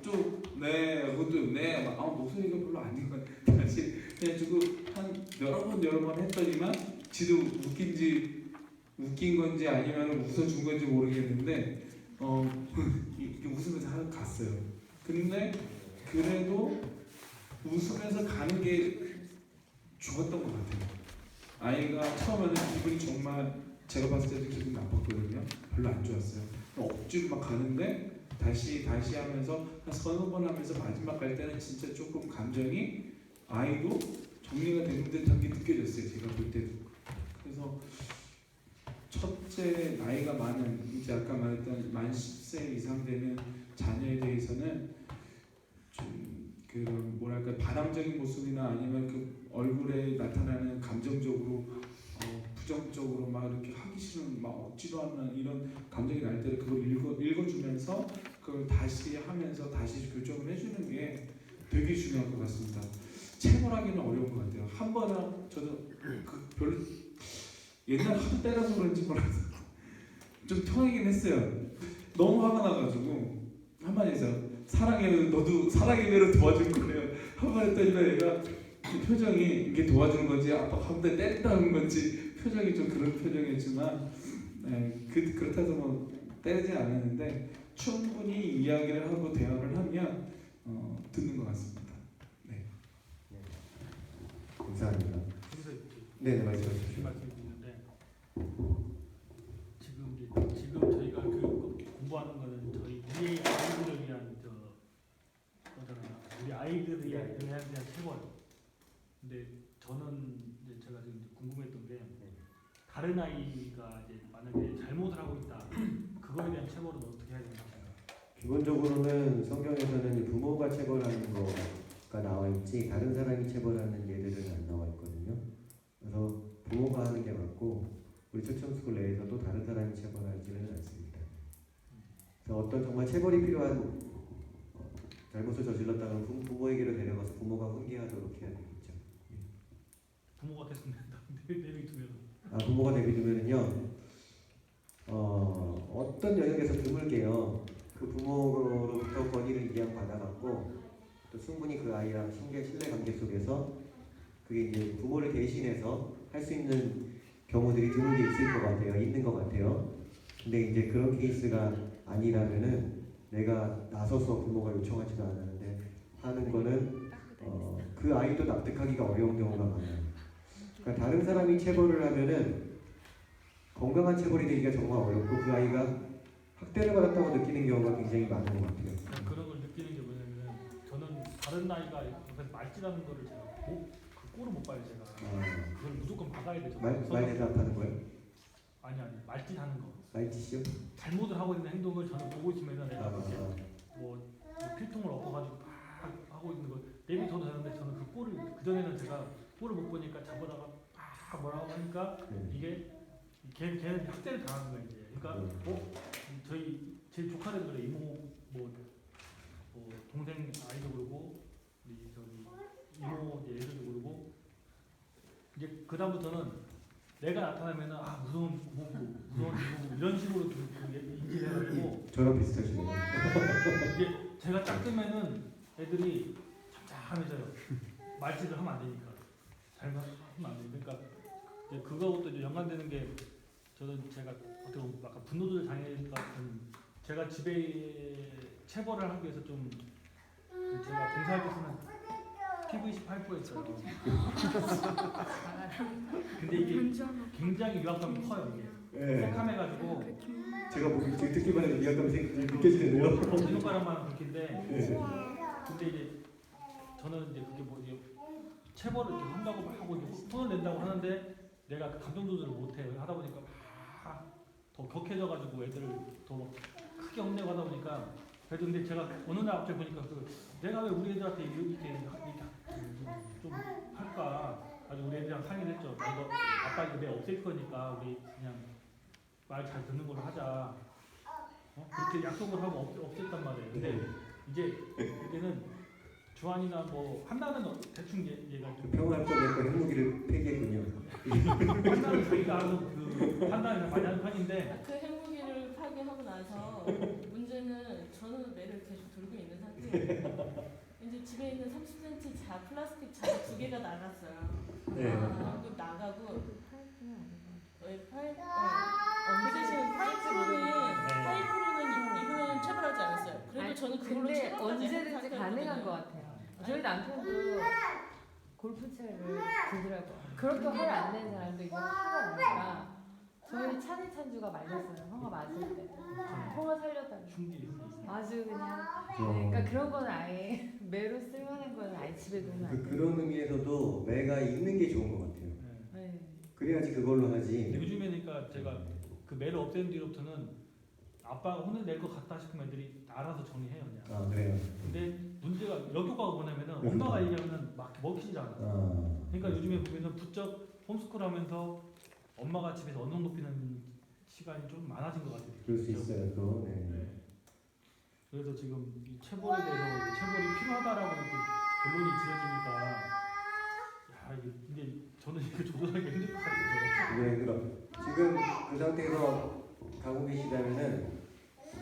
쭉 네, 그것도 네, 목소리가 별로 안 좋은 것 같아. 다시 해가지고 한 여러 번 했더니만 지도 웃긴 건지 아니면 웃어준 건지 모르겠는데 이렇게 웃으면서 갔어요. 근데 그래도 웃으면서 가는 게 좋았던 것 같아요. 아이가 처음에는 기분이 정말 제가 봤을 때도 기분 나빴거든요. 별로 안 좋았어요. 억지로 막 가는데 다시 하면서 한 서너 번 하면서 마지막 갈 때는 진짜 조금 감정이 아이도 정리가 되는 듯한 게 느껴졌어요. 제가 볼 때도. 그래서 첫째 나이가 많은 이제 아까 말했던 만 10세 이상 되는 자녀에 대해서는 좀 그 뭐랄까 반항적인 모습이나 아니면 그 얼굴에 나타나는 감정적으로 부정적으로 막 이렇게 하기 싫은 막 억지로 하는 이런 감정이 날 때를 그걸 읽어주면서 그걸 다시 하면서 다시 교정을 해주는 게 되게 중요할 것 같습니다. 체벌하기는 어려운 것 같아요. 한 번은 저도 별로 옛날 하도 때려서 그런지 몰라서 좀 통하긴 했어요. 너무 화가 나가지고 한마디에서 사랑해 너도 사랑의 배로 도와줄 거예요. 한번 했더니 얘가 표정이 이게 도와주는 건지 아빠 한 대 때린다는 건지 표정이 좀 그런 표정이었지만 그렇다고 뭐 때리지 않았는데 충분히 이야기를 하고 대화를 하면 듣는 것 같습니다. 네. 감사합니다. 여기서 네, 말씀하십시오. 말씀드리는데 지금 저희가 그 공부하는 거는 저희 우리 아이들을 위한 우리 아이들을 위한 체벌. 근데 저는 이제 제가 지금 궁금했던 게 다른 아이가 이제 만약에 잘못을 하고 있다, 그거에 대한 체벌은 어떻게 해야 되는지. 기본적으로는 성경에서는 부모가 체벌하는 거가 나와 있지 다른 사람이 체벌하는 예들은 안 나와 있거든요. 그래서 부모가 하는 게 맞고 우리 초청스쿨 내에서도 다른 사람이 체벌하지는 않습니다. 그래서 어떤 정말 체벌이 필요한 잘못을 저질렀다면 부모에게로 데려가서 부모가 훈계하도록 해야 되겠죠. 부모가 됐으면 내비두면. 부모가 내비두면은요. 어떤 영역에서 드물게요. 그 부모로부터 권위를 이양 받아갖고 또 충분히 그 아이랑 신뢰 관계 속에서 그게 이제 부모를 대신해서 할 수 있는 경우들이 드물게 있을 것 같아요. 있는 것 같아요. 근데 이제 그런 케이스가 아니라면은 내가 나서서 부모가 요청하지도 않았는데 하는 거는 그 아이도 납득하기가 어려운 경우가 많아요. 그러니까 다른 사람이 체벌을 하면은 건강한 체벌이 되기가 정말 어렵고 그 아이가 학대를 받았다고 느끼는 경우가 굉장히 많은 것 같아요. 그런 걸 느끼는 게 뭐냐면 저는 다른 아이가 옆에서 말짓하는 거를 제가 그 꼴을 못 봐요. 제가 그걸 무조건 막아야 돼요. 말 대답하는 거예요? 아니 말짓하는 거. 말짓이요? 잘못을 하고 있는 행동을 저는 보고 있으면 내가 그렇게 뭐 필통을 엎어가지고 막 하고 있는 걸 내비둬도 되는데 저는 그 꼴을 그 전에는 제가 꼴을 못 보니까 잡아다가 막 뭐라고 하니까 이게 걔는 학대를 당하는 거예요. 이제. 그러니까 저희 제 조카들 그래 이모 뭐 동생 아이도 그러고 우리 저기 이모 애들도 그러고 이제 그 다음부터는 내가 나타나면은 무서운 부모고 무서운 이모고 이런 식으로 좀 인지를 해가지고 저랑 비슷하시네요. 이제 제가 딱 뜨면은 애들이 잠잠해져요. 말짓을 하면 안 되니까 잘못 하면 안 되니까 그러니까 이제 그거하고 또 이제 연관되는 게 저는 제가 어떻게 보면 약간 분노조절 장애 같은 제가 집에 체벌을 하기 위해서 좀 제가 봉사할 때 쓰는 PVC 파이프가 있어요. 근데 이게 굉장히 유압감이 커요. 이게 네. 새카매가지고 제가 보기 지금 듣기만 해도 위압감이 느껴지는데요. 없는 거랑만 그렇게인데 네. 근데 이제 저는 이제 그게 뭐 이제 체벌을 이렇게 한다고 막 하고 이제 손을 낸다고 하는데 내가 그 감정 조절을 못해요. 하다 보니까 막 더 격해져가지고 애들을 더 크게 혼내고 하다 보니까 그래도 근데 제가 어느 날 갑자기 보니까 그 내가 왜 우리 애들한테 이렇게 좀 할까 아주 우리 애들이랑 상의를 했죠. 이거 아빠 이거 내 없앨 거니까 우리 그냥 말 잘 듣는 걸로 하자. 그렇게 약속을 하고 없앴단 말이에요. 근데 이제 이제는 주한이나 뭐 한나는 대충 얘가 좀 평화점에서 핵무기를 폐기했군요. 한나는 자기가 알아서 그 판단을 많이 하는 편인데 그 핵무기를 파괴하고 나서 문제는 저는 매를 계속 들고 있는 상태예요. 이제 집에 있는 30cm 플라스틱 자루 2개가 나갔어요. 네. 그리고 나가고 그 대신 파이프로는 이거는 체벌하지 않았어요. 그래도 아니, 저는 그걸로 근데 체벌까지 언제든지 했었거든요. 가능한 것 같아요. 저희 남편도 골프채를 들더라고요. 그렇게 화를 안 내는 사람도 이거 화가 나니까 저희 찬이찬주가 말렸어요. 형아 맞을 때. 형아 살렸다고. 흉기 아주 그냥 그러니까 그런 건 아예 매로 쓸만한 건 아예 집에 두면 안 돼요. 그런 의미에서도 매가 있는 게 좋은 것 같아요. 네. 그래야지 그걸로 하지. 요즘에니까 제가 그 매를 없앤 뒤로부터는 아빠가 혼을 낼 것 같다 싶으면 애들이 알아서 정리해요 그냥. 아 그래요. 근데 문제가 역효과가 뭐냐면은 엄마가 얘기하면은 막 먹히지 않아. 그러니까 요즘에 보면은 부쩍 홈스쿨 하면서 엄마가 집에서 언성 높이는 시간이 좀 많아진 것 같아요. 그럴 수 있어요 또. 네. 네. 그래서 지금 이 체벌에 대해서 체벌이 필요하다라고 이렇게 결론이 지어지니까 야 이게 근데 저는 이거 조절하기 힘들 것 같아서. 이게 힘들어. 지금 그 상태에서 가고 계시다면은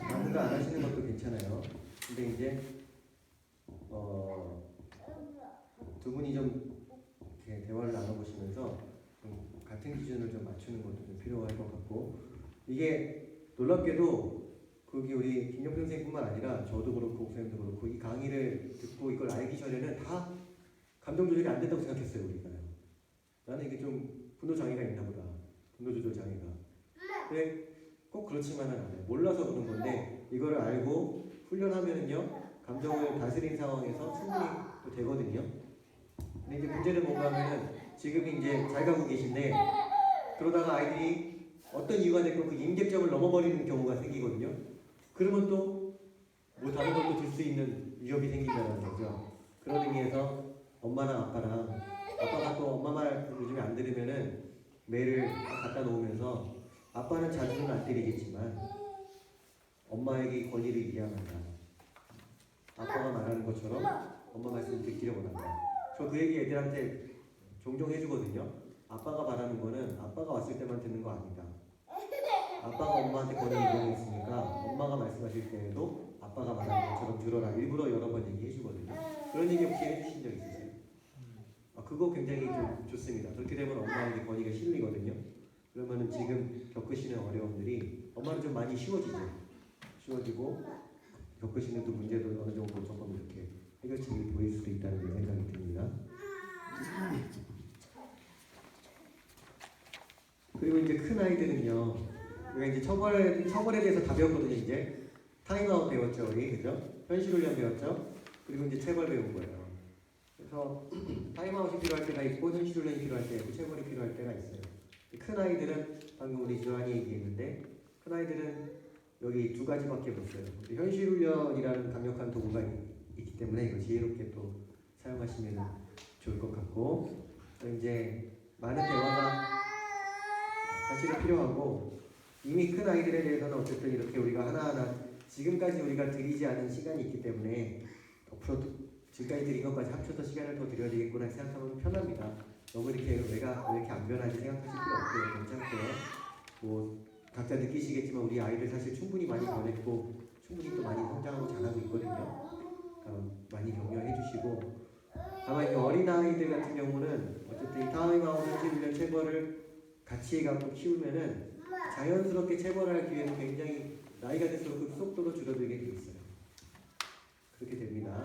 아무도 안 하시는 것도 괜찮아요. 근데 이제 두 분이 좀 이렇게 대화를 나눠보시면서 좀 같은 기준을 좀 맞추는 것도 좀 필요할 것 같고 이게 놀랍게도 거기 우리 김영평 선생님뿐만 아니라 저도 그렇고 목사님도 그렇고 이 강의를 듣고 이걸 알기 전에는 다 감정 조절이 안 된다고 생각했어요 우리가요. 나는 이게 좀 분노 장애가 있나 보다. 분노 조절 장애가. 근데 꼭 그렇지만은 않아요. 몰라서 그런 건데 이거를 알고 훈련하면은요 감정을 다스린 상황에서 충분히 또 되거든요. 근데 이제 문제는 뭔가 하면은 지금 이제 잘 가고 계신데 그러다가 아이들이 어떤 이유가 됐건 그 임계점을 넘어버리는 경우가 생기거든요. 그러면 또 뭐 다른 것도 들 수 있는 위협이 생긴다는 거죠. 그런 의미에서 엄마나 아빠랑 아빠가 또 엄마 말 요즘에 안 들으면은 매를 갖다 놓으면서 아빠는 자주는 안 때리겠지만 엄마에게 권위를 이양한다. 아빠가 말하는 것처럼 엄마 말씀 듣기를 원한다. 저 그 얘기 애들한테 종종 해주거든요. 아빠가 말하는 거는 아빠가 왔을 때만 듣는 거 아니다. 아빠가 엄마한테 권위 이양했으니까 엄마가 말씀하실 때에도 아빠가 말하는 것처럼 들어라. 일부러 여러 번 얘기해주거든요. 그런 얘기 혹시 해주신 적 있으세요? 그거 굉장히 좀 좋습니다. 그렇게 되면 엄마에게 권위가 실리거든요. 그러면은 지금 겪으시는 어려움들이 엄마는 좀 많이 쉬워지죠. 쉬워지고 겪으시는 또 문제도 어느 정도 조금 이렇게 해결책이 보일 수도 있다는 생각이 듭니다. 그리고 이제 큰 아이들은요, 우리가 이제 처벌에 대해서 다 배웠거든요. 이제 타임아웃 배웠죠, 우리 그죠? 현실훈련 배웠죠. 그리고 이제 체벌 배운 거예요. 그래서 타임아웃이 필요할 때가 있고 현실훈련이 필요할 때가 있고 체벌이 필요할 때가 있어요. 큰 아이들은 방금 우리 주한이 얘기했는데 큰 아이들은 여기 두 가지밖에 없어요. 현실훈련이라는 강력한 도구가 있기 때문에 이거 지혜롭게 또 사용하시면 좋을 것 같고 이제 많은 대화가 사실은 필요하고 이미 큰 아이들에 대해서는 어쨌든 이렇게 우리가 하나하나 지금까지 우리가 드리지 않은 시간이 있기 때문에 앞으로 지금까지 드린 것까지 합쳐서 시간을 더 드려야 되겠구나 생각하면 편합니다. 너무 이렇게 내가 왜 이렇게 안 변하지 생각하실 필요 없고요. 괜찮고요. 뭐 각자 느끼시겠지만 우리 아이들 사실 충분히 많이 변했고 충분히 또 많이 성장하고 자라고 있거든요. 많이 격려해 주시고 다만 이 어린아이들 같은 경우는 어쨌든 이 타임아웃 현실훈련 체벌을 같이 해갖고 키우면은 자연스럽게 체벌할 기회는 굉장히 나이가 들수록 그 속도로 줄어들게 돼 있어요. 그렇게 됩니다.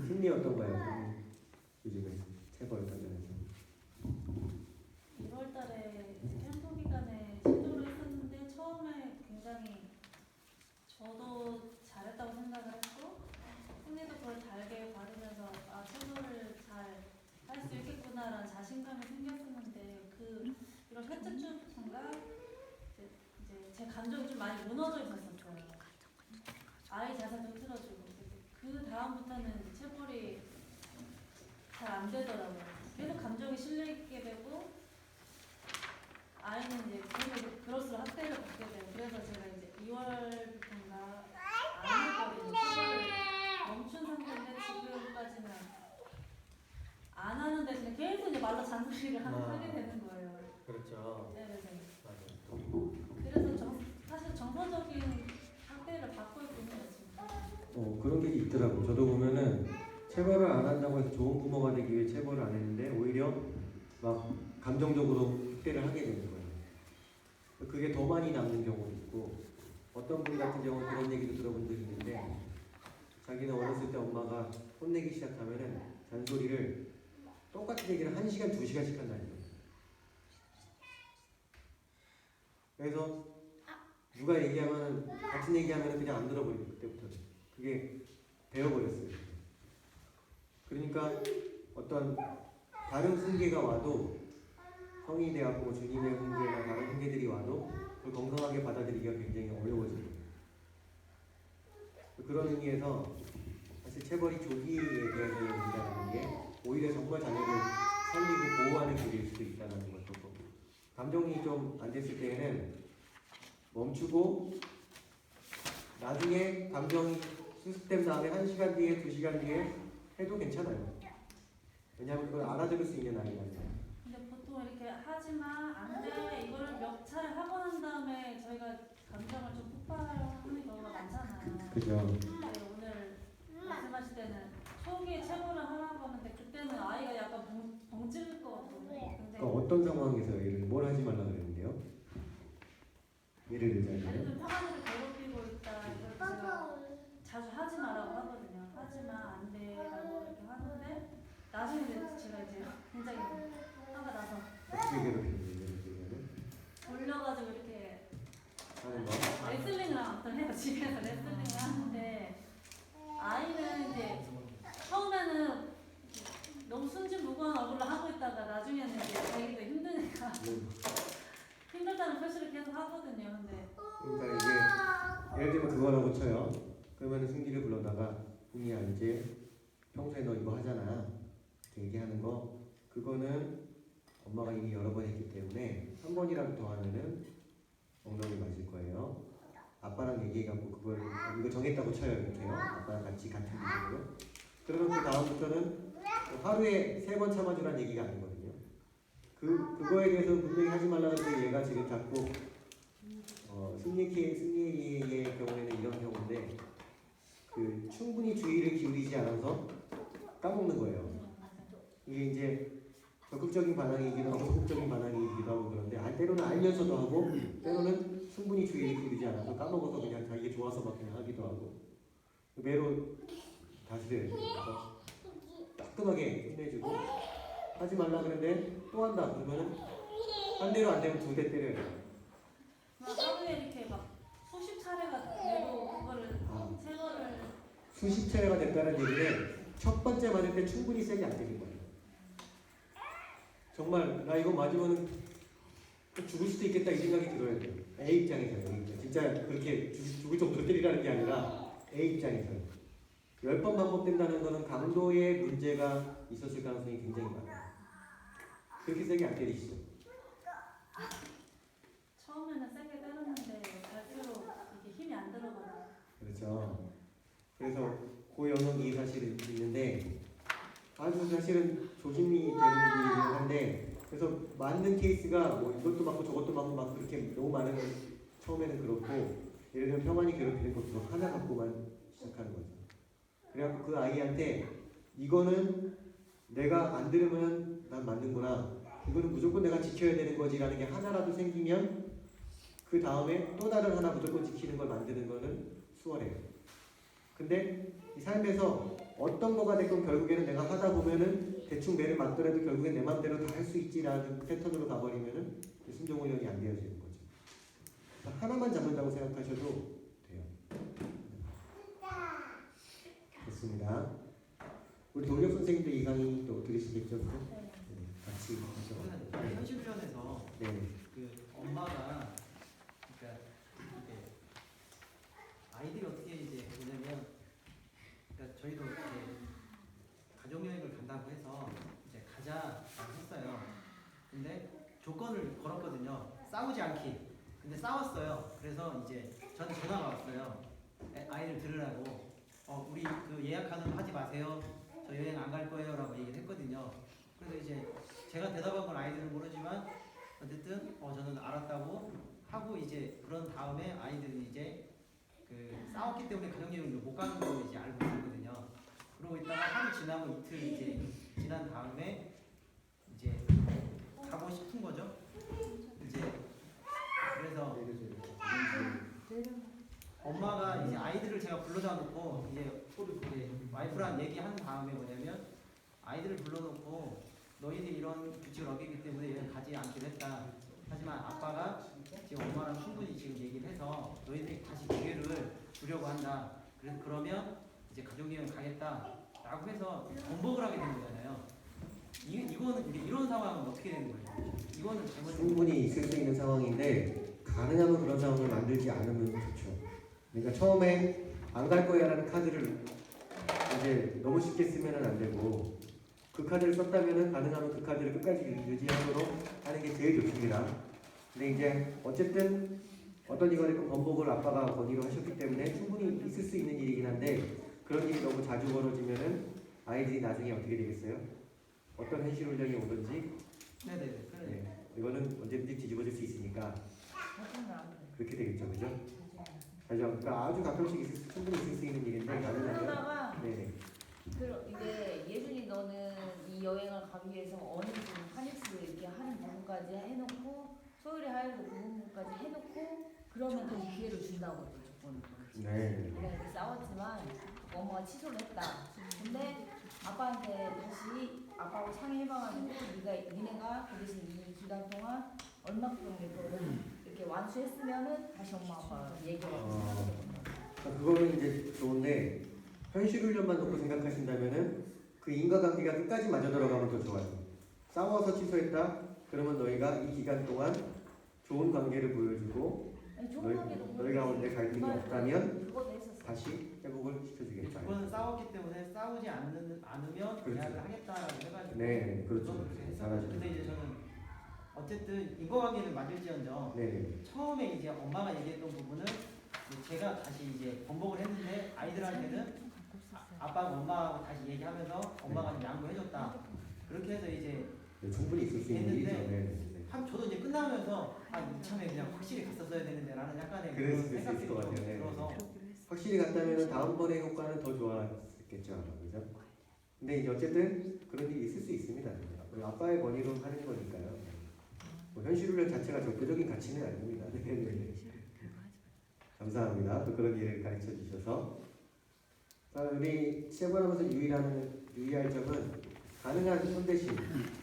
심리 어떤가요? 요즘에 체벌 관련해서. 1월달에 캠프 기간에 시도를 했었는데 처음에 굉장히 저도 잘했다고 생각을 했고 승리도 그걸 달게 받으면서 아 체벌을 잘 할 수 있겠구나라는 자신감이 생겼었는데 그 이런 셋째 주인가 이제 제 감정이 좀 많이 무너져 있었어요. 아이 자세도 틀어주고 그 다음부터는 체벌이 잘 안 되더라고요. 계속 감정이 실려 있게 되고 아이는 이제 계속 그럴수록 학대를 받게 돼요. 그래서 제가 이제 2월부터인가 안 했거든요. 체벌을 멈춘 상태인데 지금까지는 안 하는 대신에 계속 이제 말로 잔소리를 하게 되는 거예요. 그렇죠. 네. 맞아요. 그래서 사실 정서적인 학대를 받고 있군요 지금. 그런 게 있더라고. 저도 보면은 체벌을 안 한다고 해서 좋은 부모가 되기 위해 체벌을 안 했는데 오히려 막 감정적으로 학대를 하게 되는 거예요. 그게 더 많이 남는 경우도 있고 어떤 분 같은 경우는 그런 얘기도 들어본 적이 있는데 자기는 어렸을 때 엄마가 혼내기 시작하면은 잔소리를 똑같은 얘기를 1시간, 2시간씩 한다는 거예요. 그래서 누가 얘기하면 같은 얘기하면 그냥 안 들어버리고 그때부터 그게 배워버렸어요. 그러니까 어떤 다른 훈계가 와도 성인이 되었고 주님의 훈계나 다른 훈계들이 와도 그걸 건강하게 받아들이기가 굉장히 어려워져요. 그런 의미에서 사실 체벌이 조기에 대해서 얘기하는 게 오히려 정말 자녀를 살리고 보호하는 길일 수도 있다는 것도 보고 감정이 좀 안 됐을 때에는 멈추고 나중에 감정이 수습된 다음에 1시간 뒤에 2시간 뒤에 해도 괜찮아요. 왜냐하면 그걸 알아들을 수 있는 아이라서. 근데 보통 이렇게 하지마 안돼 이거를 몇 차례 하고 난 다음에 저희가 감정을 좀 폭발하는 경우가 많잖아요. 그죠. 네, 오늘 말씀하실 때는 초기에 체벌을 하라고 하는데 그때는 아이가 약간 벙찌를 것 같거든요. 굉장히 그러니까 어떤 상황에서 예를 뭘 하지 말라 그랬는데요? 예를 예를 들자면 들면 평안이를 괴롭히고 있다 이걸 제가 자주 하지 마라고 하거든요. 하지마 안돼라고 이렇게 하는데 나중에 제가 이제 굉장히 화가 나서 어떻게 괴롭히는지 예를 들면 돌려가지고 이렇게 하는 거. 레슬링을 아무튼 해요. 집에서 레슬링을 하는데 아이는 이제 처음에는 너무 순진무구한 얼굴로 하고 있다가 나중에는 이제 자기도 힘드니까 힘들다는 표시를 계속 하거든요. 근데 그러니까 이게 예를 들면 그거라고 쳐요. 그러면 승기를 불러다가 승기야 이제 평소에 너 이거 하잖아 이렇게 얘기하는 거 그거는 엄마가 이미 여러 번 했기 때문에 한 번이라도 더 하면은 엉덩이 맞을 거예요. 아빠랑 얘기해갖고 그걸 이거 정했다고 쳐요. 이렇게요. 아빠랑 같이 같은 기준으로. 그러면 그 다음부터는 하루에 3번 참아주라는 얘기가 아니거든요. 그거에 대해서 분명히 하지 말라고 했는데 얘가 지금 자꾸 승리의 경우에는 이런 경우인데 그 충분히 주의를 기울이지 않아서 까먹는 거예요. 이게 이제 적극적인 반항이기도 하고 소극적인 반항이기도 하고 그런데 때로는 알면서도 하고 때로는 충분히 주의를 기울이지 않아서 까먹어서 그냥 자기가 좋아서 막 그냥 하기도 하고 매로 다스려야 돼요. 따끔하게 혼내주고 하지 말라 그러는데 또 한다 그러면은 한 대로 안 되면 2대 때려야 돼요. 하루에 이렇게 막 수십 차례가 되고 그거를 체벌을 수십 차례가 됐다는 얘기는 첫 번째 맞을 때 충분히 세게 안 때린 거예요. 정말 나 이거 맞으면 죽을 수도 있겠다 이 생각이 들어야 돼요. A 입장에서요. A 입장. 진짜 그렇게 죽을 정도로 때리라는 게 아니라 A 입장에서요. 10번 반복된다는 거는 강도의 문제가 있었을 가능성이 굉장히 많아요. 그렇게 세게 안 때리시죠. 처음에는 세게 때렸는데 갈수록 이게 힘이 안 들어가요. 그렇죠. 그래서 그 영역이 사실은 있는데 아주 사실은 조심히 되는 부분이긴 한데 그래서 맞는 케이스가 뭐 이것도 맞고 저것도 맞고 막 그렇게 너무 많은 건 처음에는 그렇고 예를 들면 평안이 괴롭히는 것도 하나 갖고만 시작하는 거죠. 그래갖고 그 아이한테 이거는 내가 안 들으면 난 맞는구나 이거는 무조건 내가 지켜야 되는 거지라는 게 하나라도 생기면 그 다음에 또 다른 하나 무조건 지키는 걸 만드는 거는 수월해요. 근데 이 삶에서 어떤 거가 됐건 결국에는 내가 하다 보면은 대충 매를 맞더라도 결국엔 내 맘대로 다 할 수 있지라는 패턴으로 가버리면은 순종훈련이 안 되어지는 거죠. 그러니까 하나만 잡는다고 생각하셔도 돼요. 됐습니다. 우리 동력 선생님도 이 강의 또 들으시겠죠? 네. 같이 하죠. 저는 현실 훈련에서 네. 그 엄마가 그러니까 이게 아이들이 어떻게 이제 보냐면 그러니까 저희도 이제 가족 여행을 간다고 해서 이제 가자라고 했어요. 근데 조건을 걸었거든요. 싸우지 않기. 근데 싸웠어요. 그래서 이제 저한테 전화가 왔어요. 아이를 들으라고. 우리 그 예약하는 거 하지 마세요. 저 여행 안 갈 거예요라고 얘기를 했거든요. 그래서 이제 제가 대답한 건 아이들은 모르지만 어쨌든 저는 알았다고 하고 이제 그런 다음에 아이들은 이제 그 싸웠기 때문에 가정여행을 못 가는 거 이제 알고 있거든요. 그러고 있다가 하루 지나고 이틀 이제 지난 다음에 이제 가고 싶은 거죠. 이제 그래서 엄마가 이제 아이들을 제가 불러다 놓고 이제 와이프랑 얘기한 다음에 뭐냐면 아이들을 불러놓고 너희들이 이런 규칙을 어기기 때문에 여행 가지 않기로 했다. 하지만 아빠가 지금 엄마랑 충분히 지금 얘기를 해서 너희들이 다시 기회를 주려고 한다. 그래서 그러면 이제 가족여행 가겠다라고 해서 번복을 하게 된 거잖아요. 이거는 이제 이런 상황은 어떻게 되는 거예요? 이거는 잘못. 충분히 있을 수 있는 상황인데 가능하면 그런 상황을 만들지 않으면 좋죠. 그러니까 처음에 안 갈 거야라는 카드를 이제 너무 쉽게 쓰면은 안 되고 그 카드를 썼다면은 가능하면 그 카드를 끝까지 유지하도록 하는 게 제일 좋습니다. 근데 이제 어쨌든 어떤 이가 됐건 번복을 아빠가 건의를 하셨기 때문에 충분히 있을 수 있는 일이긴 한데 그런 일이 너무 자주 벌어지면은 아이들이 나중에 어떻게 되겠어요? 어떤 현실 훈련이 오든지 네네네. 네, 이거는 언제든지 뒤집어질 수 있으니까 그렇게 되겠죠, 그죠? 그러니까 아주 가끔씩 충분히 있을 수 있는 일인데 가능하면 그러다가 네. 이게 예준이 너는 이 여행을 가기 위해서 어느 정도 하닉스 이렇게 하는 부분까지 해놓고 소율이 하이도 그 부분까지 해놓고 그러면 그 기회를 준다고 또 조건을. 네. 우리가 이렇게 싸웠지만 엄마가 취소를 했다. 근데 아빠한테 다시 아빠하고 상의해봐가지고 니네가 그 대신 이 기간 동안 얼마큼 이렇게 완수했으면은 다시 엄마 아빠 얘기를 하고. 그거는 이제 좋은데 현실 훈련만 놓고 생각하신다면은 그 인과관계가 끝까지 맞아 들어가면 더 좋아요. 싸워서 취소했다. 그러면 너희가 이 기간 동안 좋은 관계를 보여주고 너희 가운데 갈등이 없다면 그것도 했었어. 다시 회복을 시켜주겠다. 조건은 싸웠기 때문에 싸우지 않으면 그렇죠. 계약을 하겠다라고 해가지고. 네, 그렇죠. 그렇게 했어요. 잘하죠. 근데 이제 저는 어쨌든 인과관계를 만들지언정 네. 처음에 이제 엄마가 얘기했던 부분을 제가 다시 이제 번복을 했는데 아이들한테는 아빠가 엄마하고 다시 얘기하면서 엄마가 좀 양보해줬다. 그렇게 해서 이제 네, 충분히 있을 수 있는 일이죠. 네. 저도 이제 끝나면서 이참에 그냥 확실히 갔었어야 되는데라는 약간의 그럴 그런 수도 있을 생각들이 것 같아요. 좀 네. 들어서 확실히 갔다면 다음번의 효과는 더 좋았겠죠, 아마, 그죠? 근데 이제 어쨌든 그런 일이 있을 수 있습니다. 아빠의 권위로 하는 거니까요. 뭐 현실 훈련 자체가 절대적인 가치는 아닙니다. 네. 감사합니다. 또 그런 일을 가르쳐 주셔서. 자, 우리 시험하면서 유의할 점은 가능한 손대신,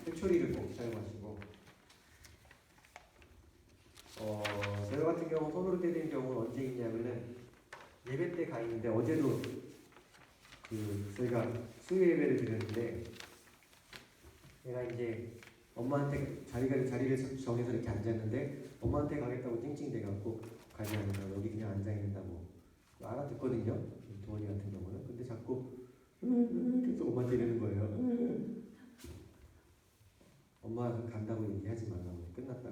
회초리를 꼭 사용하시고 저희 같은 경우 손으로 때리는 경우는 언제 있냐면은 예배 때 가 있는데 어제도 저희가 수요 예배를 드렸는데 제가 이제 엄마한테 자리를 정해서 이렇게 앉았는데 엄마한테 가겠다고 찡찡대갖고 가지 않는다고 여기 그냥 앉아 있는다고 알아듣거든요. 도원이 같은 경우는. 근데 자꾸 계속 엄마한테 이러는 거예요. 엄마 간다고 얘기하지 말라고. 끝났다.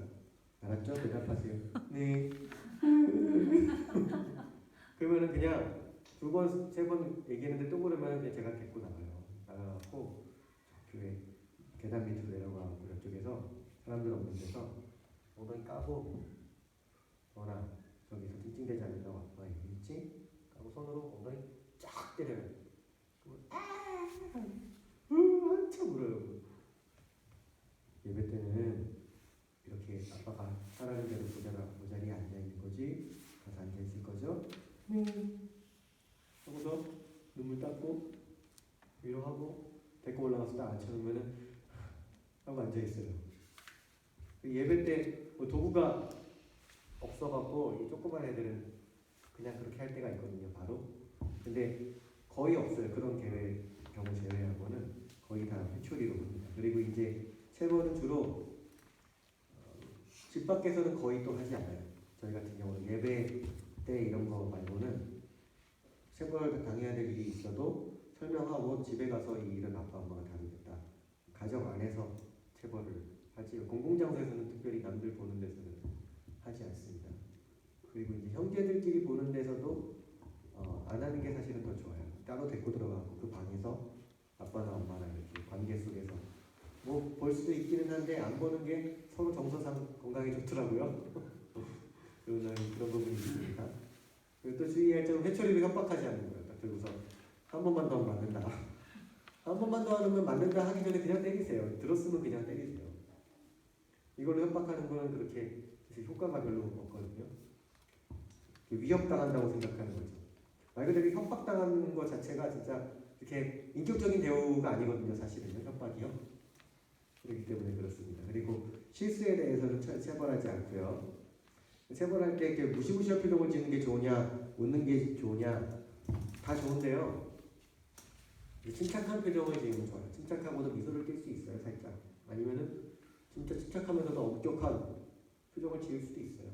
알았죠? 대답하세요. 네. 그러면은 그냥 두 번, 세 번 얘기했는데 또 그러면 그냥 제가 데리고 나가요. 나가갖고 교회 계단 밑으로 내려가고 옆쪽에서 사람들 없는 데서 엉덩이 까고 너나 저기서 찡찡대지 않는다고 아빠가 얘기했지? 까고 손으로 엉덩이 쫙 때려요. 한참 울어요. 예배 때는 이렇게 아빠가 하라는 대로 모자리에 앉아있는 거지 가서 앉아있을 거죠? 하고서 물 닦고 위로하고 데리고 올라가서 딱 앉혀놓으면은 하고 앉아있어요. 예배 때 뭐 도구가 없어갖고 이 조그만 애들은 그냥 그렇게 할 때가 있거든요. 바로. 근데 거의 없어요. 그런 경우 제외하고는 거의 다 회초리로 합니다. 그리고 이제 체벌은 주로 집 밖에서는 거의 또 하지 않아요. 저희 같은 경우는 예배 때 이런 거 말고는 체벌 당해야 될 일이 있어도 설명하고 집에 가서 이 일은 아빠 엄마가 다루겠다. 가정 안에서 체벌을 하지요. 공공장소에서는 특별히 남들 보는 데서는 하지 않습니다. 그리고 이제 형제들끼리 보는 데서도 안 하는 게 사실은 더 좋아요. 따로 데리고 들어가고 그 방에서 아빠나 엄마나 이렇게 관계 속에서 뭐 볼 수도 있기는 한데 안 보는 게 서로 정서상 건강에 좋더라고요. 그런 부분이 있습니다. 그리고 또 주의할 점은 회초리를 협박하지 않는 거예요. 딱 들고서 한 번만 더 하면 맞는다. 한 번만 더 하면 맞는다 하기 전에 그냥 때리세요. 들었으면 그냥 때리세요. 이걸로 협박하는 거는 그렇게 효과가 별로 없거든요. 위협당한다고 생각하는 거죠. 말 그대로 협박당하는 것 자체가 진짜 이렇게 인격적인 대우가 아니거든요. 사실은요. 협박이요. 그렇기 때문에 그렇습니다. 그리고 실수에 대해서는 체벌하지 않고요. 체벌할 때 이렇게 무시무시한 표정을 짓는 게 좋으냐, 웃는 게 좋으냐, 다 좋은데요. 침착한 표정을 지으면 좋아요. 침착하고도 미소를 띌 수 있어요, 살짝. 아니면은 진짜 침착하면서도 엄격한 표정을 지을 수도 있어요.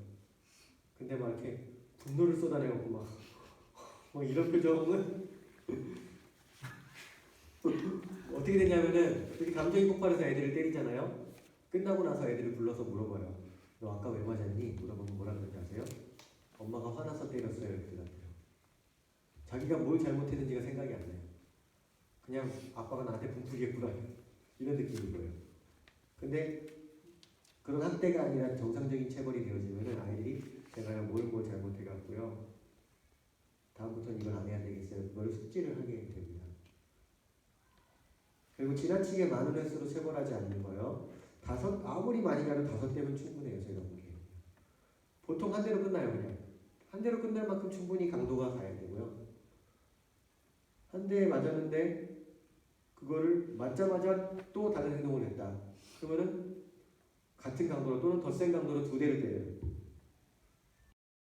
근데 막 이렇게 분노를 쏟아내고 막 이런 표정은 어떻게 되냐면은 되게 감정이 폭발해서 애들을 때리잖아요. 끝나고 나서 애들을 불러서 물어봐요. 너 아까 왜 맞았니? 물어보면 뭐라 그러는지 아세요? 엄마가 화나서 때렸어요. 이렇게 대답해요. 자기가 뭘 잘못했는지가 생각이 안 나요. 그냥 아빠가 나한테 분풀이했구나 이런 느낌인 거예요. 근데 그런 학대가 아니라 정상적인 체벌이 되어지면은 아이들이 제가 뭘 잘못해갖고요. 다음부터는 이걸 안 해야 되겠어요. 그걸 숙지를 하게 됩니다. 그리고 지나치게 많은 횟수로 체벌하지 않는 거요. 아무리 많이 가도 5대면 충분해요. 제가 보기에는. 보통 한 대로 끝나요. 그냥. 한 대로 끝날 만큼 충분히 강도가 가야 되고요. 한 대 맞았는데 그거를 맞자마자 또 다른 행동을 했다. 그러면은 같은 강도로 또는 더 센 강도로 2대를 때려요.